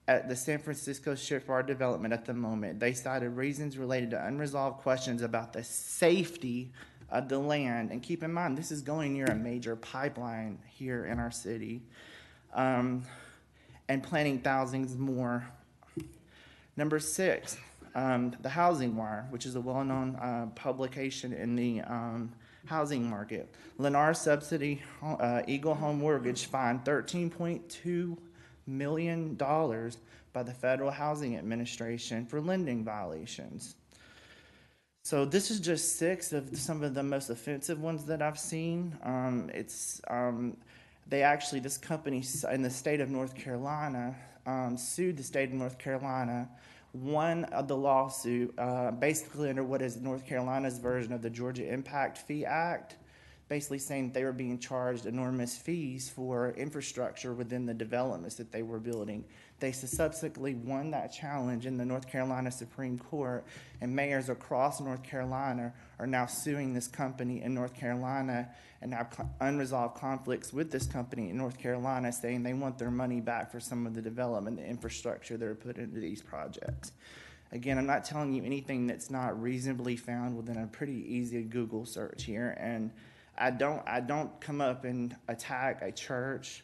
[SPEAKER 13] at the San Francisco shipyard development at the moment. They cited reasons related to unresolved questions about the safety of the land. And keep in mind, this is going near a major pipeline here in our city, and planning thousands more. Number 6, the Housing Wire, which is a well-known publication in the housing market. Lennar Subsidy Eagle Home Mortgage fined $13.2 million by the Federal Housing Administration for lending violations. So this is just 6 of some of the most offensive ones that I've seen. This company in the state of North Carolina sued the state of North Carolina, won the lawsuit basically under what is North Carolina's version of the Georgia Impact Fee Act, basically saying they were being charged enormous fees for infrastructure within the developments that they were building. They subsequently won that challenge in the North Carolina Supreme Court, and mayors across North Carolina are now suing this company in North Carolina and have unresolved conflicts with this company in North Carolina, saying they want their money back for some of the development, the infrastructure that are put into these projects. Again, I'm not telling you anything that's not reasonably found within a pretty easy Google search here, and I don't come up and attack a church.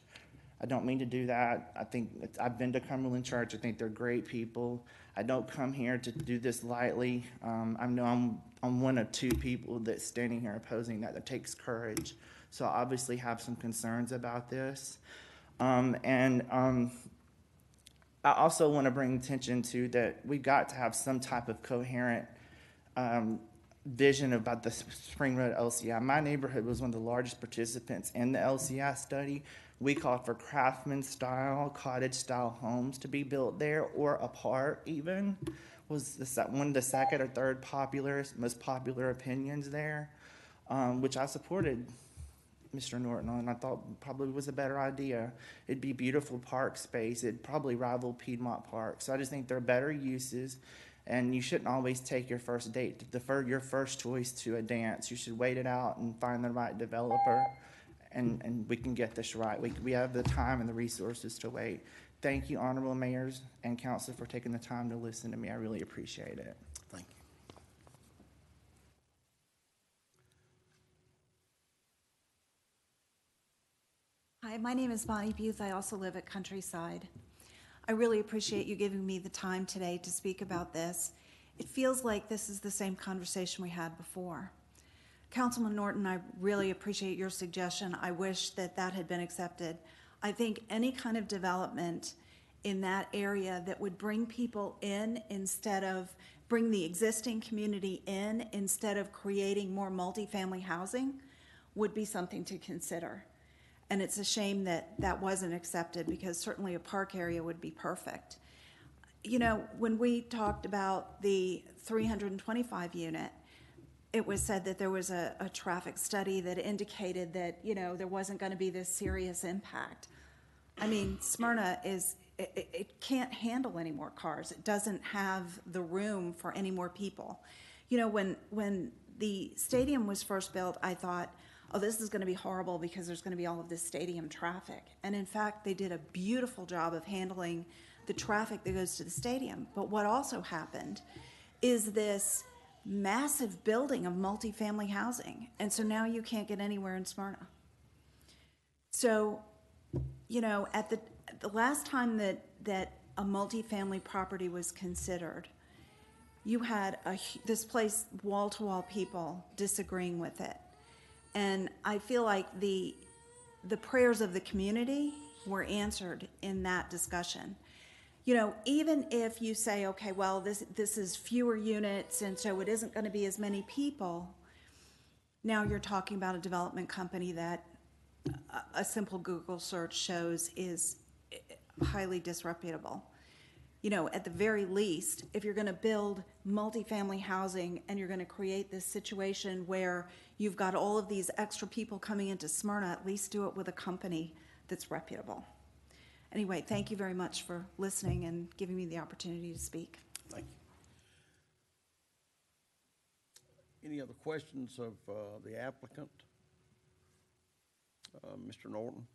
[SPEAKER 13] I don't mean to do that. I think I've been to Cumberland Church. I think they're great people. I don't come here to do this lightly. I know I'm one of 2 people that's standing here opposing that. That takes courage. So I obviously have some concerns about this. I also want to bring attention to that we've got to have some type of coherent vision about the Spring Road LCI. My neighborhood was one of the largest participants in the LCI study. We called for craftsman-style, cottage-style homes to be built there, or a park even, was one of the second or third most popular opinions there, which I supported Mr. Norton on. I thought probably was a better idea. It'd be beautiful park space. It'd probably rival Piedmont Park. So I just think there are better uses. And you shouldn't always take your first date, your first choice to a dance. You should wait it out and find the right developer, and we can get this right. We have the time and the resources to wait. Thank you, honorable mayors and council, for taking the time to listen to me. I really appreciate it.
[SPEAKER 1] Thank you.
[SPEAKER 14] Hi, my name is Bonnie Booth. I also live at Countryside. I really appreciate you giving me the time today to speak about this. It feels like this is the same conversation we had before. Councilman Norton, I really appreciate your suggestion. I wish that had been accepted. I think any kind of development in that area that would bring people in bring the existing community in instead of creating more multifamily housing would be something to consider. And it's a shame that wasn't accepted, because certainly a park area would be perfect. you know, when we talked about the 325 unit, it was said that there was a traffic study that indicated that, you know, there wasn't going to be this serious impact. I mean, Smyrna it can't handle any more cars. It doesn't have the room for any more people. You know, when the stadium was first built, I thought, oh, this is going to be horrible because there's going to be all of this stadium traffic. And in fact, they did a beautiful job of handling the traffic that goes to the stadium. But what also happened is this massive building of multifamily housing. And so now you can't get anywhere in Smyrna. So, you know, at the last time that a multifamily property was considered, you had this place wall-to-wall people disagreeing with it. And I feel like the prayers of the community were answered in that discussion. You know, even if you say, okay, well, this is fewer units, and so it isn't going to be as many people, now you're talking about a development company that a simple Google search shows is highly disreputable. You know, at the very least, if you're going to build multifamily housing and you're going to create this situation where you've got all of these extra people coming into Smyrna, at least do it with a company that's reputable. Anyway, thank you very much for listening and giving me the opportunity to speak.
[SPEAKER 1] Thank you. Any other questions of the applicant? Mr. Norton?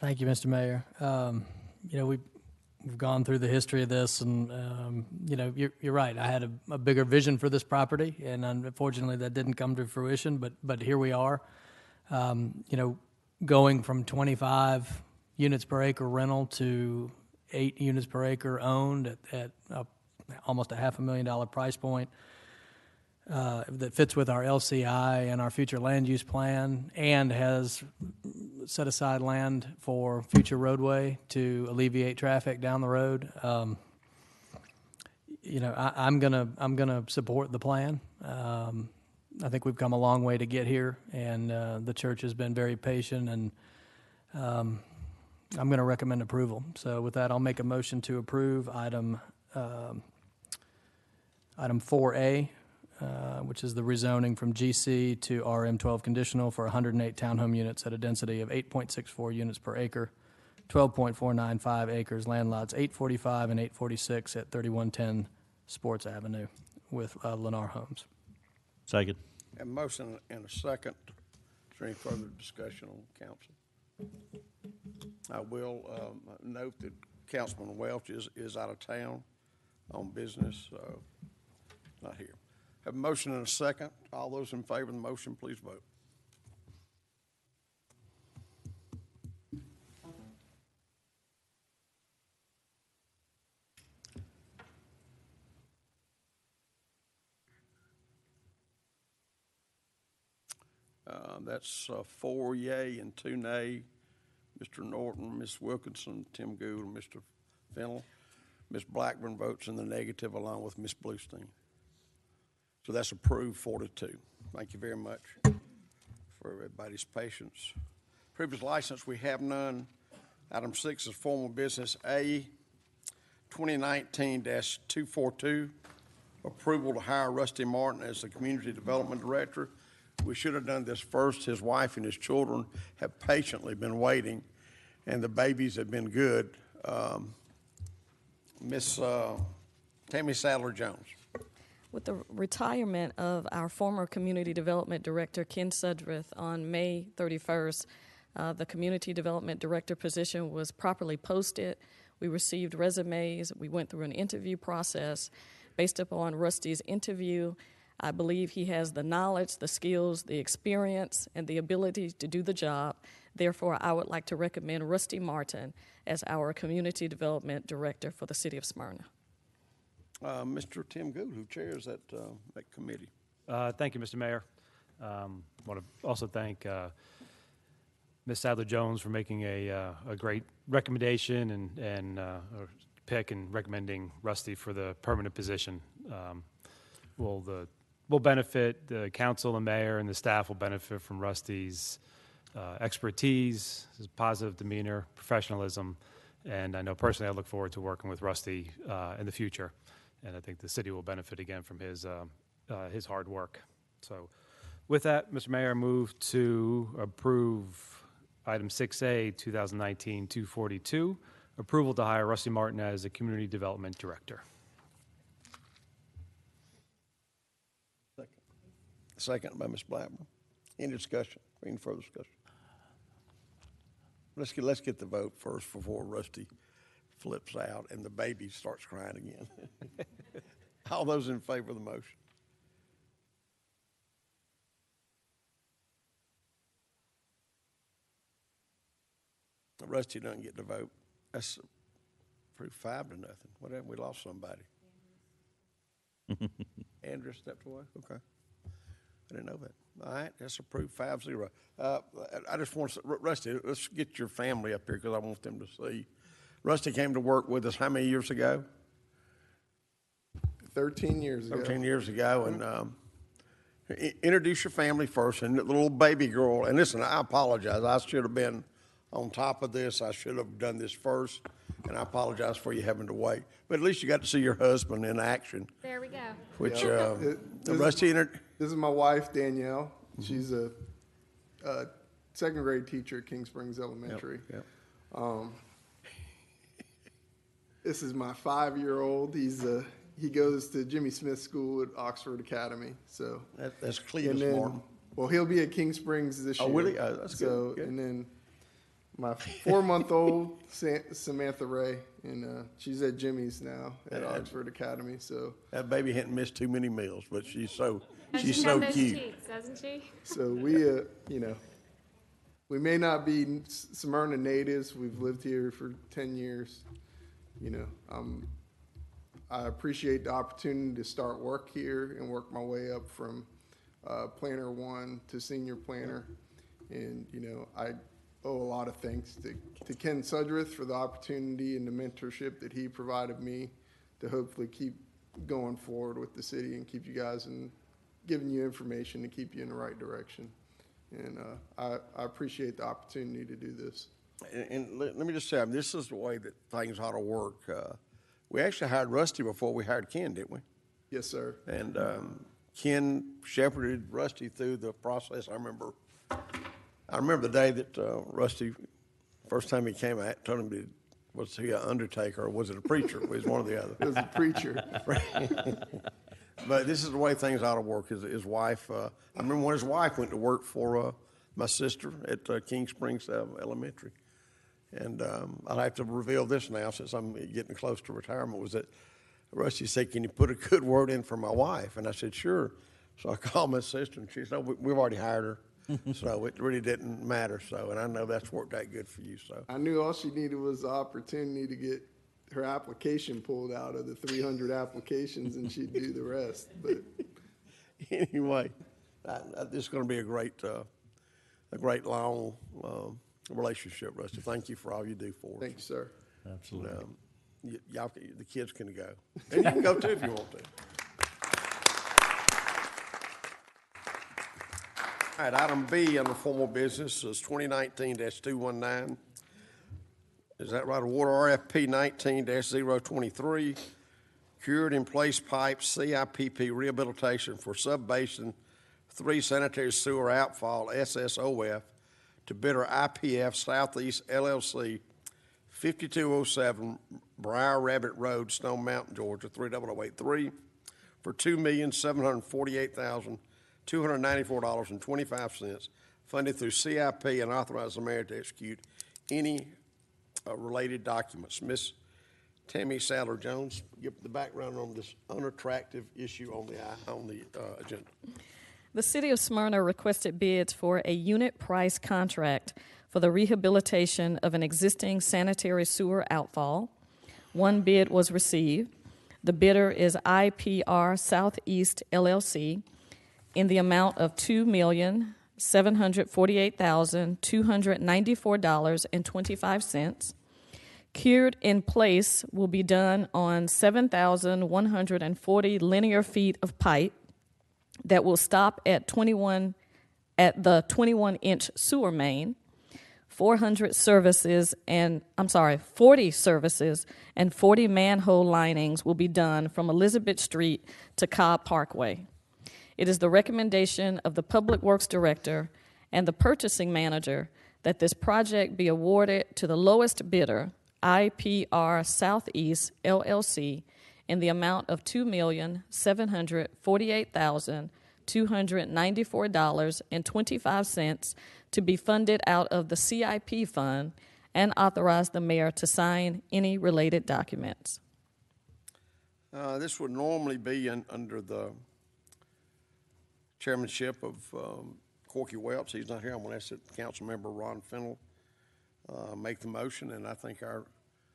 [SPEAKER 4] Thank you, Mr. Mayor. You know, we've gone through the history of this, and you know, you're right. I had a bigger vision for this property, and unfortunately, that didn't come to fruition. But here we are. You know, going from 25 units per acre rental to 8 units per acre owned at almost a $500,000 price point. That fits with our LCI and our future land use plan, and has set aside land for future roadway to alleviate traffic down the road. You know, I'm gonna support the plan. I think we've come a long way to get here, and the church has been very patient, and I'm going to recommend approval. So with that, I'll make a motion to approve item 4A. Which is the rezoning from GC to RM12 conditional for 108 townhome units at a density of 8.64 units per acre, 12.495 acres, land lots 845 and 846 at 3110 Sports Avenue with Lennar Homes.
[SPEAKER 9] Second.
[SPEAKER 1] A motion and a second. Is there any further discussion on council? I will note that Councilman Welch is out of town on business, so not here. Have a motion and a second. All those in favor of the motion, please vote. That's 4 yea and 2 nay. Mr. Norton, Ms. Wilkinson, Tim Gould, and Mr. Fennell. Ms. Blackburn votes in the negative along with Ms. Bluestein. So that's approved 4-2. Thank you very much for everybody's patience. Previous license, we have none. Item 6 is formal business A, 2019-242, approval to hire Rusty Martin as the Community Development Director. We should have done this first. His wife and his children have patiently been waiting, and the babies have been good. Miss Tammy Sadler-Jones.
[SPEAKER 3] With the retirement of our former Community Development Director, Ken Sudreth, on May 31st, the Community Development Director position was properly posted. We received resumes. We went through an interview process. Based upon Rusty's interview, I believe he has the knowledge, the skills, the experience, and the ability to do the job. Therefore, I would like to recommend Rusty Martin as our Community Development Director for the City of Smyrna.
[SPEAKER 1] Mr. Tim Gould, who chairs that committee.
[SPEAKER 7] Thank you, Mr. Mayor. I want to also thank Ms. Sadler-Jones for making a great recommendation and pick and recommending Rusty for the permanent position. We'll benefit, the council, the mayor, and the staff will benefit from Rusty's expertise, his positive demeanor, professionalism, And I know personally I look forward to working with Rusty in the future. And I think the city will benefit again from his hard work. So with that, Mr. Mayor, I move to approve item 6A, 2019-242, approval to hire Rusty Martin as a Community Development Director.
[SPEAKER 1] Second by Ms. Blackburn. Any discussion? Any further discussion? Let's get the vote first before Rusty flips out and the baby starts crying again. All those in favor of the motion? Rusty doesn't get to vote. That's approved 5-0. What happened? We lost somebody. Andrew stepped away? Okay. I didn't know that. All right, that's approved 5-0. I just want to, Rusty, let's get your family up here because I want them to see. Rusty came to work with us how many years ago?
[SPEAKER 5] 13 years ago.
[SPEAKER 1] 13 years ago. And introduce your family first and the little baby girl. And listen, I apologize. I should have been on top of this. I should have done this first. And I apologize for you having to wait. But at least you got to see your husband in action.
[SPEAKER 15] There we go.
[SPEAKER 1] Which,
[SPEAKER 5] Rusty, this is my wife, Danielle. She's a second grade teacher at King Springs Elementary.
[SPEAKER 1] Yep.
[SPEAKER 5] This is my 5-year-old. He goes to Jimmy Smith School at Oxford Academy. So
[SPEAKER 1] that's Cletus Martin.
[SPEAKER 5] Well, he'll be at King Springs this year.
[SPEAKER 1] Oh, will he? Oh, that's
[SPEAKER 5] so,
[SPEAKER 1] good.
[SPEAKER 5] And then my 4-month-old Samantha Ray, and she's at Jimmy's now at Oxford Academy. So
[SPEAKER 1] that baby hadn't missed too many meals, but she's so
[SPEAKER 15] she's
[SPEAKER 1] so
[SPEAKER 15] those
[SPEAKER 1] cute,
[SPEAKER 15] cheeks, doesn't she?
[SPEAKER 5] So we, we may not be Smyrna natives. We've lived here for 10 years. I appreciate the opportunity to start work here and work my way up from planner 1 to senior planner, and I owe a lot of thanks to Ken Sudreth for the opportunity and the mentorship that he provided me to hopefully keep going forward with the city and keep you guys and giving you information to keep you in the right direction. And I appreciate the opportunity to do this.
[SPEAKER 1] And let me just say, this is the way that things ought to work. We actually hired Rusty before we hired Ken, didn't we?
[SPEAKER 5] Yes, sir.
[SPEAKER 1] And Ken shepherded Rusty through the process. I remember the day that Rusty, first time he came, I told him, was he an undertaker or was it a preacher? It was one or the other.
[SPEAKER 5] It was a preacher.
[SPEAKER 1] But this is the way things ought to work. His wife, I remember when his wife went to work for my sister at King Springs Elementary. And I'll have to reveal this now since I'm getting close to retirement, was that Rusty said, "Can you put a good word in for my wife?" And I said, "Sure." So I called my sister, and she said, "No, we've already hired her." So it really didn't matter. So, and I know that's worked out good for you. So
[SPEAKER 5] I knew all she needed was the opportunity to get her application pulled out of the 300 applications, and she'd do the rest. But
[SPEAKER 1] anyway, this is going to be a great long relationship, Rusty. Thank you for all you do for us.
[SPEAKER 5] Thank you, sir.
[SPEAKER 9] Absolutely.
[SPEAKER 1] Y'all, the kids can go, and you can go too if you want to. All right, item B under formal business is 2019-219. Is that right? Water RFP 19-023, cured in place pipe CIPP rehabilitation for subbasin 3 sanitary sewer outfall SSOF to bidder IPF Southeast LLC, 5207 Briar Rabbit Road, Stone Mountain, Georgia, 30083, for $2,748,294.25, funded through CIP, and authorize the mayor to execute any related documents. Ms. Tammy Sadler Jones, give the background on this unattractive issue on the agenda.
[SPEAKER 3] The City of Smyrna requested bids for a unit price contract for the rehabilitation of an existing sanitary sewer outfall. One bid was received. The bidder is IPR Southeast LLC in the amount of $2,748,294.25. Cured in place will be done on 7,140 linear feet of pipe that will stop at the 21-inch sewer main. 40 services and 40 manhole linings will be done from Elizabeth Street to Cobb Parkway. It is the recommendation of the Public Works Director and the Purchasing Manager that this project be awarded to the lowest bidder, IPR Southeast LLC, in the amount of $2,748,294.25 to be funded out of the CIP fund, and authorize the mayor to sign any related documents.
[SPEAKER 1] This would normally be under the chairmanship of Corky Welps. He's not here. I'm going to ask that council member Ron Fennell make the motion, and I think our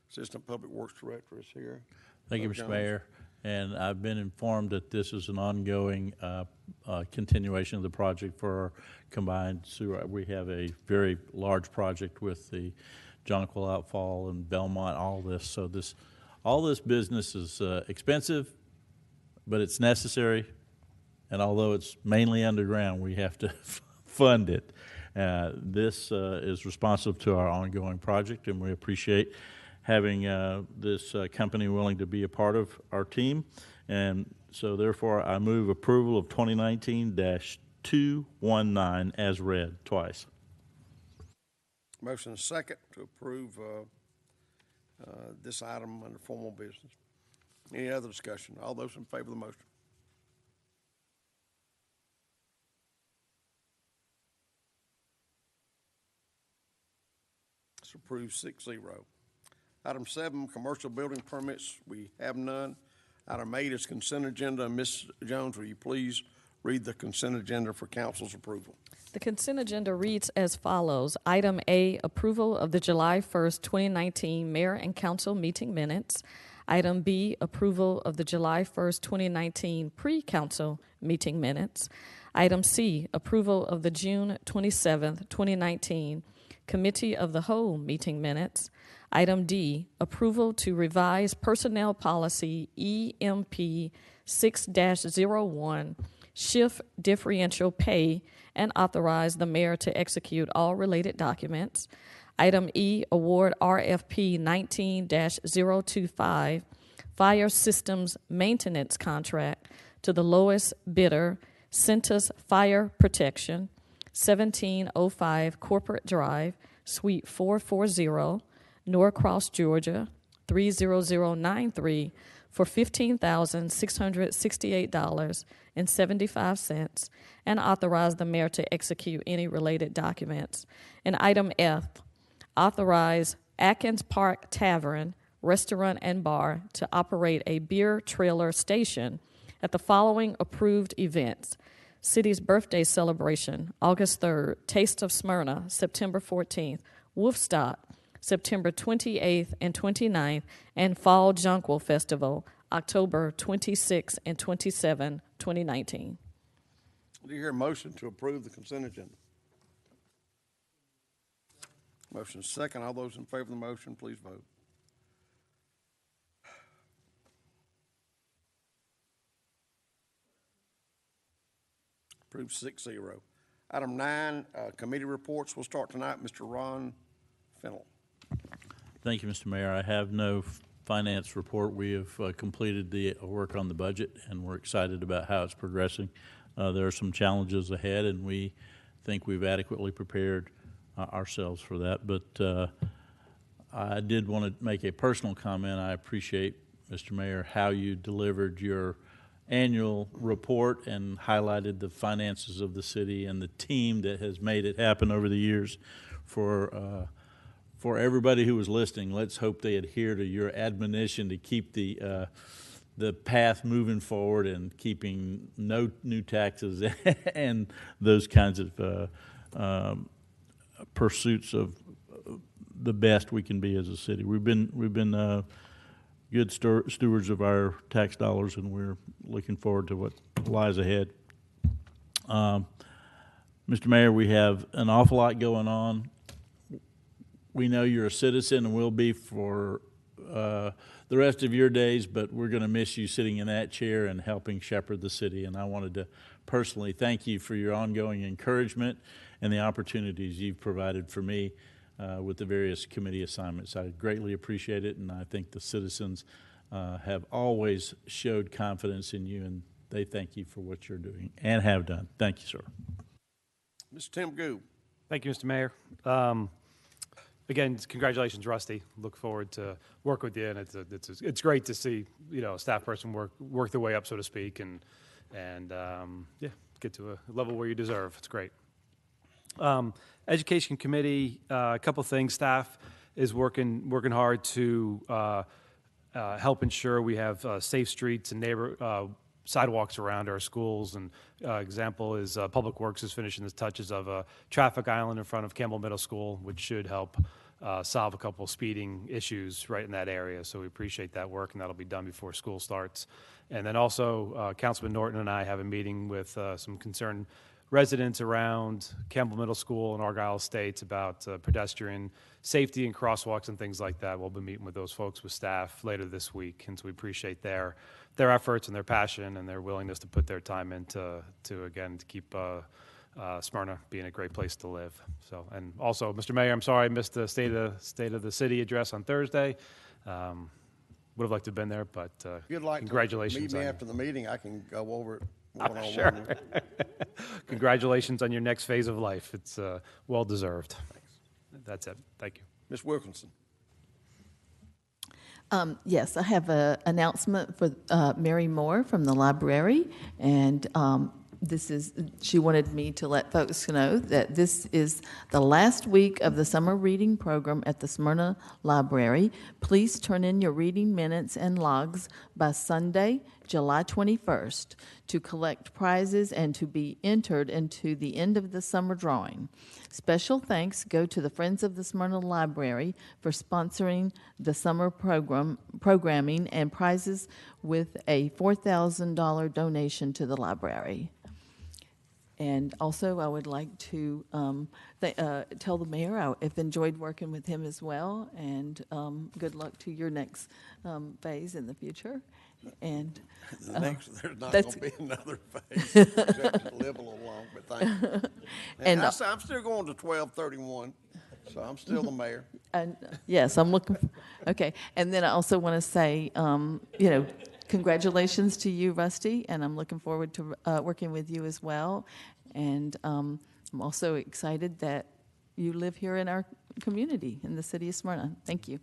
[SPEAKER 1] Assistant Public Works Director is here.
[SPEAKER 9] Thank you, Mr. Mayor. And I've been informed that this is an ongoing continuation of the project for our combined sewer. We have a very large project with the Jonquil Outfall and Belmont, all this. So all this business is expensive, but it's necessary. And although it's mainly underground, we have to fund it. This is responsive to our ongoing project, and we appreciate having this company willing to be a part of our team. And so therefore, I move approval of 2019-219 as read twice.
[SPEAKER 1] Motion is second to approve this item under formal business. Any other discussion? All those in favor of the motion? It's approved 6-0. Item 7, commercial building permits. We have none. Item 8 is consent agenda. Ms. Jones, will you please read the consent agenda for council's approval?
[SPEAKER 3] The consent agenda reads as follows. Item A, approval of the July 1st, 2019 Mayor and Council meeting minutes. Item B, approval of the July 1st, 2019 pre-council meeting minutes. Item C, approval of the June 27th, 2019 Committee of the Whole meeting minutes. Item D, approval to revise Personnel Policy EMP 6-01, shift differential pay, and authorize the mayor to execute all related documents. Item E, award RFP 19-025, fire systems maintenance contract to the lowest bidder, Centus Fire Protection, 1705 Corporate Drive, Suite 440, Norcross, Georgia, 30093 for $15,668.75, and authorize the mayor to execute any related documents. And item F, authorize Atkins Park Tavern, Restaurant and Bar to operate a beer trailer station at the following approved events: City's birthday celebration, August 3rd, Taste of Smyrna, September 14th, Woofstock, September 28th and 29th, and Fall Jonquil Festival, October 26th and 27th, 2019.
[SPEAKER 1] Do you hear a motion to approve the consent agenda? Motion is second. All those in favor of the motion, please vote. Approved 6-0. Item 9, committee reports. We'll start tonight. Mr. Ron Fennell.
[SPEAKER 9] Thank you, Mr. Mayor. I have no finance report. We have completed the work on the budget, and we're excited about how it's progressing. There are some challenges ahead, and we think we've adequately prepared ourselves for that. But I did want to make a personal comment. I appreciate, Mr. Mayor, how you delivered your annual report and highlighted the finances of the city and the team that has made it happen over the years. For everybody who was listening, let's hope they adhere to your admonition to keep the path moving forward and keeping no new taxes and those kinds of pursuits of the best we can be as a city. We've been good stewards of our tax dollars, and we're looking forward to what lies ahead. Mr. Mayor, we have an awful lot going on. We know you're a citizen and will be for the rest of your days, but we're going to miss you sitting in that chair and helping shepherd the city. And I wanted to personally thank you for your ongoing encouragement and the opportunities you've provided for me with the various committee assignments. I greatly appreciate it, and I think the citizens have always showed confidence in you, and they thank you for what you're doing and have done. Thank you, sir.
[SPEAKER 1] Mr. Tim Gould.
[SPEAKER 7] Thank you, Mr. Mayor. Again, congratulations, Rusty. Look forward to work with you, and it's great to see a staff person work their way up, so to speak, and get to a level where you deserve. It's great. Education Committee, a couple things. Staff is working hard to help ensure we have safe streets and sidewalks around our schools. And example is Public Works is finishing the touches of a traffic island in front of Campbell Middle School, which should help solve a couple speeding issues right in that area. So we appreciate that work, and that'll be done before school starts. And then also, Councilman Norton and I have a meeting with some concerned residents around Campbell Middle School and Argyle Estates about pedestrian safety and crosswalks and things like that. We'll be meeting with those folks with staff later this week, and so we appreciate their efforts and their passion and their willingness to put their time into to keep Smyrna being a great place to live. So, and also, Mr. Mayor, I'm sorry I missed the state of the city address on Thursday. Would have liked to have been there, but
[SPEAKER 1] If you'd like
[SPEAKER 7] congratulations.
[SPEAKER 1] to meet me after the meeting, I can go over it.
[SPEAKER 7] Sure. Congratulations on your next phase of life. It's well deserved. That's it. Thank you.
[SPEAKER 1] Ms. Wilkinson.
[SPEAKER 6] Yes, I have an announcement for Mary Moore from the library, and she wanted me to let folks know that this is the last week of the summer reading program at the Smyrna Library. Please turn in your reading minutes and logs by Sunday, July 21st, to collect prizes and to be entered into the end of the summer drawing. Special thanks go to the Friends of the Smyrna Library for sponsoring the summer programming and prizes with a $4,000 donation to the library. And also, I would like to tell the mayor I've enjoyed working with him as well, and good luck to your next phase in the future. And
[SPEAKER 1] there's not going to be another phase, except to live a little long, but thank you. And I'm still going to 1231, so I'm still the mayor.
[SPEAKER 6] And yes, I'm looking. Okay, and then I also want to say, congratulations to you, Rusty, and I'm looking forward to working with you as well. And I'm also excited that you live here in our community in the city of Smyrna. Thank you.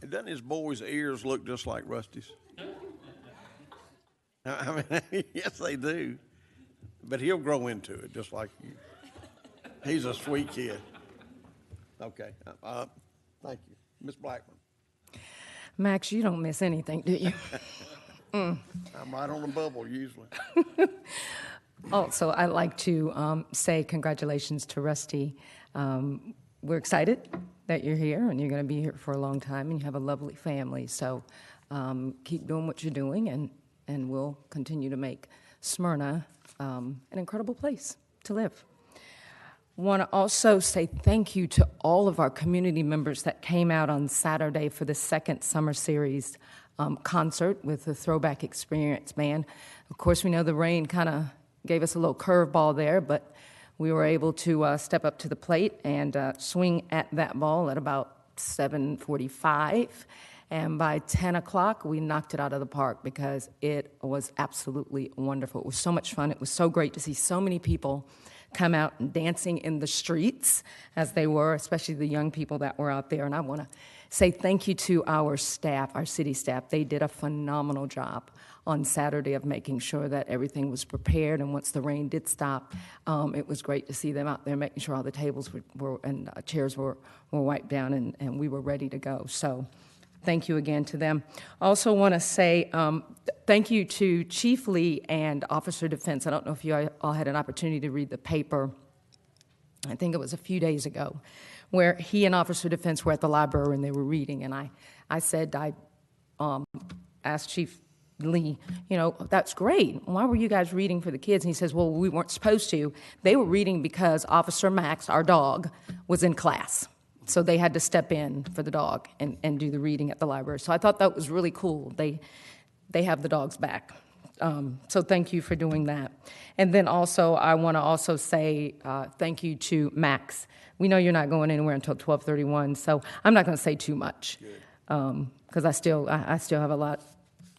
[SPEAKER 1] And doesn't his boy's ears look just like Rusty's? I mean, yes, they do. But he'll grow into it just like you. He's a sweet kid. Okay. Thank you. Ms. Blackman.
[SPEAKER 11] Max, you don't miss anything, do you?
[SPEAKER 1] I'm right on the bubble usually.
[SPEAKER 11] Also, I'd like to say congratulations to Rusty. We're excited that you're here, and you're going to be here for a long time, and you have a lovely family. So keep doing what you're doing, and we'll continue to make Smyrna an incredible place to live. Want to also say thank you to all of our community members that came out on Saturday for the second summer series concert with the Throwback Experience Band. Of course, we know the rain kind of gave us a little curveball there, but we were able to step up to the plate and swing at that ball at about 7:45. And by 10 o'clock, we knocked it out of the park because it was absolutely wonderful. It was so much fun. It was so great to see so many people come out and dancing in the streets as they were, especially the young people that were out there. And I want to say thank you to our staff, our city staff. They did a phenomenal job on Saturday of making sure that everything was prepared. And once the rain did stop, it was great to see them out there making sure all the tables were and chairs were wiped down and we were ready to go. So thank you again to them. Also want to say thank you to Chief Lee and Officer Defense. I don't know if you all had an opportunity to read the paper. I think it was a few days ago, where he and Officer Defense were at the library and they were reading. And I asked Chief Lee, that's great. Why were you guys reading for the kids? And he says, well, we weren't supposed to. They were reading because Officer Max, our dog, was in class. So they had to step in for the dog and do the reading at the library. So I thought that was really cool. They have the dog's back. So thank you for doing that. And then also, I want to also say thank you to Max. We know you're not going anywhere until 12/31, so I'm not going to say too much because I still have a lot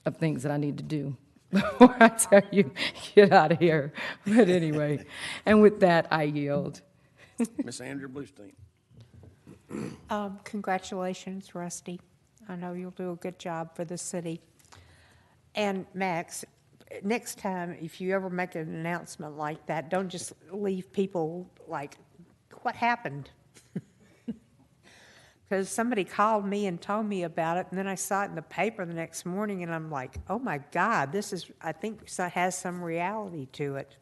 [SPEAKER 11] of things that I need to do before I tell you, get out of here. But anyway, and with that, I yield.
[SPEAKER 1] Miss Andrea Bluestein.
[SPEAKER 12] Congratulations, Rusty. I know you'll do a good job for the city. And Max, next time, if you ever make an announcement like that, don't just leave people like, what happened? Because somebody called me and told me about it, and then I saw it in the paper the next morning, and I'm like, oh my God, this is, I think, has some reality to it.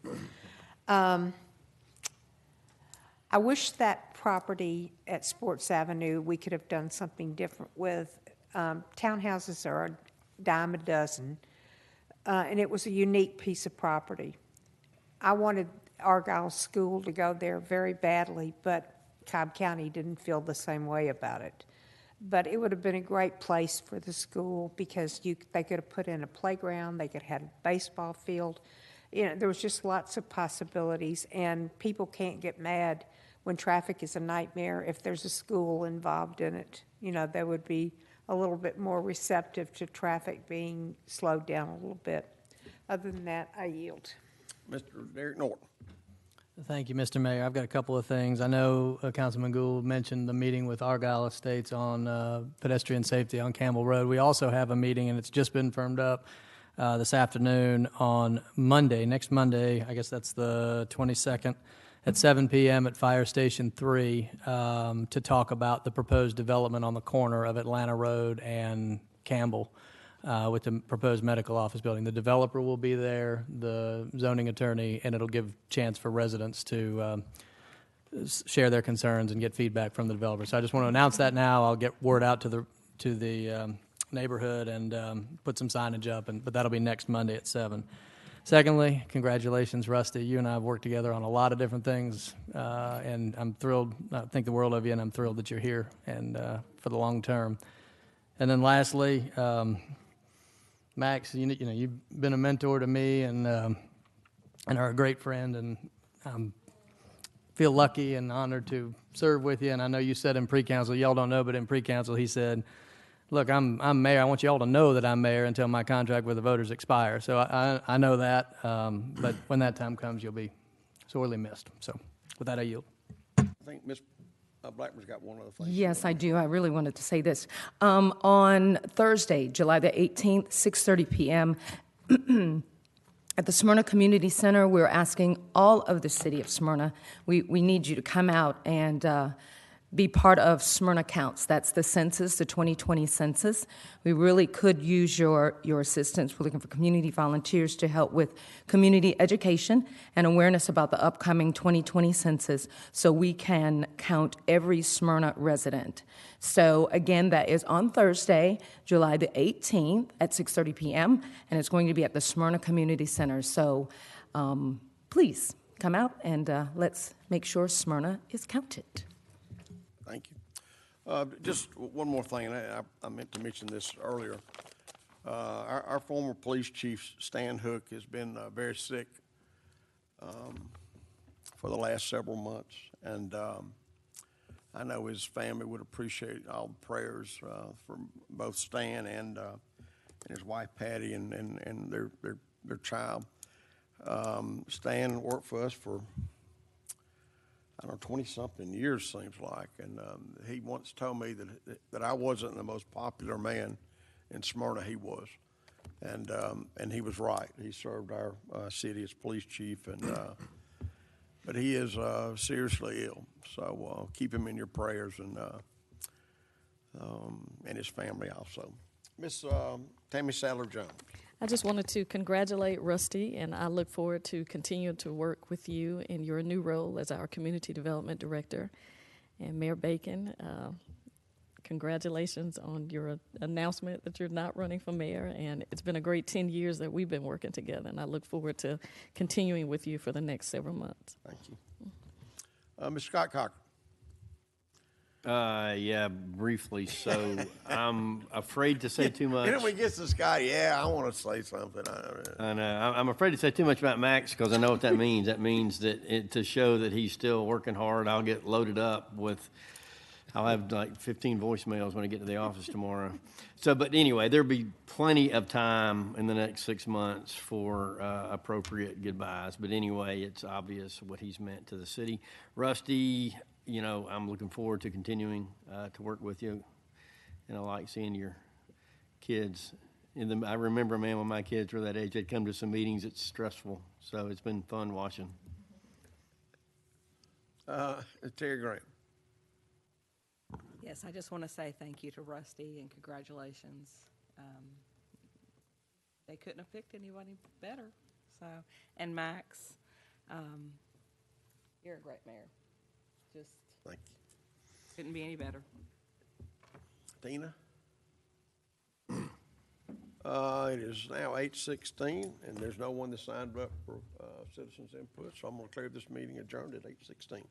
[SPEAKER 12] I wish that property at Sports Avenue, we could have done something different with. Townhouses are a dime a dozen, and it was a unique piece of property. I wanted Argyle School to go there very badly, but Cobb County didn't feel the same way about it. But it would have been a great place for the school because they could have put in a playground, they could have had a baseball field. You know, there was just lots of possibilities, and people can't get mad when traffic is a nightmare if there's a school involved in it. You know, they would be a little bit more receptive to traffic being slowed down a little bit. Other than that, I yield.
[SPEAKER 1] Mr. Derek Norton.
[SPEAKER 4] Thank you, Mr. Mayor. I've got a couple of things. I know Councilman Gould mentioned the meeting with Argyle Estates on pedestrian safety on Campbell Road. We also have a meeting, and it's just been firmed up this afternoon on Monday, next Monday, I guess that's the 22nd, at 7 p.m. at Fire Station 3 to talk about the proposed development on the corner of Atlanta Road and Campbell with the proposed medical office building. The developer will be there, the zoning attorney, and it'll give chance for residents to share their concerns and get feedback from the developer. So I just want to announce that now. I'll get word out to the neighborhood and put some signage up, but that'll be next Monday at 7. Secondly, congratulations, Rusty. You and I have worked together on a lot of different things, and I'm thrilled. I think the world of you, and I'm thrilled that you're here and for the long term. And then lastly, Max, you know, you've been a mentor to me and are a great friend, and I feel lucky and honored to serve with you. And I know you said in pre-council, y'all don't know, but in pre-council he said, look, I'm mayor. I want you all to know that I'm mayor until my contract with the voters expires. So I know that, but when that time comes, you'll be sorely missed. So with that, I yield.
[SPEAKER 1] I think Ms. Blackburn's got one other thing.
[SPEAKER 11] Yes, I do. I really wanted to say this. On Thursday, July the 18th, 6:30 p.m., at the Smyrna Community Center, we're asking all of the city of Smyrna, we need you to come out and be part of Smyrna Counts. That's the census, the 2020 census. We really could use your assistance. We're looking for community volunteers to help with community education and awareness about the upcoming 2020 census so we can count every Smyrna resident. So again, that is on Thursday, July the 18th at 6:30 p.m., and it's going to be at the Smyrna Community Center. So please come out and let's make sure Smyrna is counted.
[SPEAKER 1] Thank you. Just one more thing, and I meant to mention this earlier. Our former police chief, Stan Hook, has been very sick for the last several months, and I know his family would appreciate all the prayers from both Stan and his wife Patty and their child. Stan worked for us for 20-something years, seems like, and he once told me that I wasn't the most popular man in Smyrna. He was, and he was right. He served our city as police chief, but he is seriously ill. So keep him in your prayers, and his family also. Miss Tammy Sadler-Jones.
[SPEAKER 3] I just wanted to congratulate Rusty, and I look forward to continuing to work with you in your new role as our Community Development Director. And Mayor Bacon, congratulations on your announcement that you're not running for mayor, and it's been a great 10 years that we've been working together, and I look forward to continuing with you for the next several months.
[SPEAKER 1] Thank you. Mr. Scott Cochran.
[SPEAKER 15] Yeah, briefly. So I'm afraid to say too much.
[SPEAKER 1] And then when we get to Scotty, yeah, I want to say something.
[SPEAKER 15] I know. I'm afraid to say too much about Max because I know what that means. That means that to show that he's still working hard, I'll get loaded up with. I'll have like 15 voicemails when I get to the office tomorrow. So, but anyway, there'll be plenty of time in the next 6 months for appropriate goodbyes. But anyway, it's obvious what he's meant to the city. Rusty, you know, I'm looking forward to continuing to work with you, and I like seeing your kids. I remember, man, when my kids were that age, they'd come to some meetings. It's stressful, so it's been fun watching.
[SPEAKER 1] Terry Grant.
[SPEAKER 16] Yes, I just want to say thank you to Rusty and congratulations. They couldn't have picked anybody better. So, and Max, you're a great mayor. Just
[SPEAKER 1] thank you.
[SPEAKER 16] Couldn't be any better.
[SPEAKER 1] Tina? It is now 8:16, and there's no one that signed up for citizens input, so I'm going to declare this meeting adjourned at 8:16.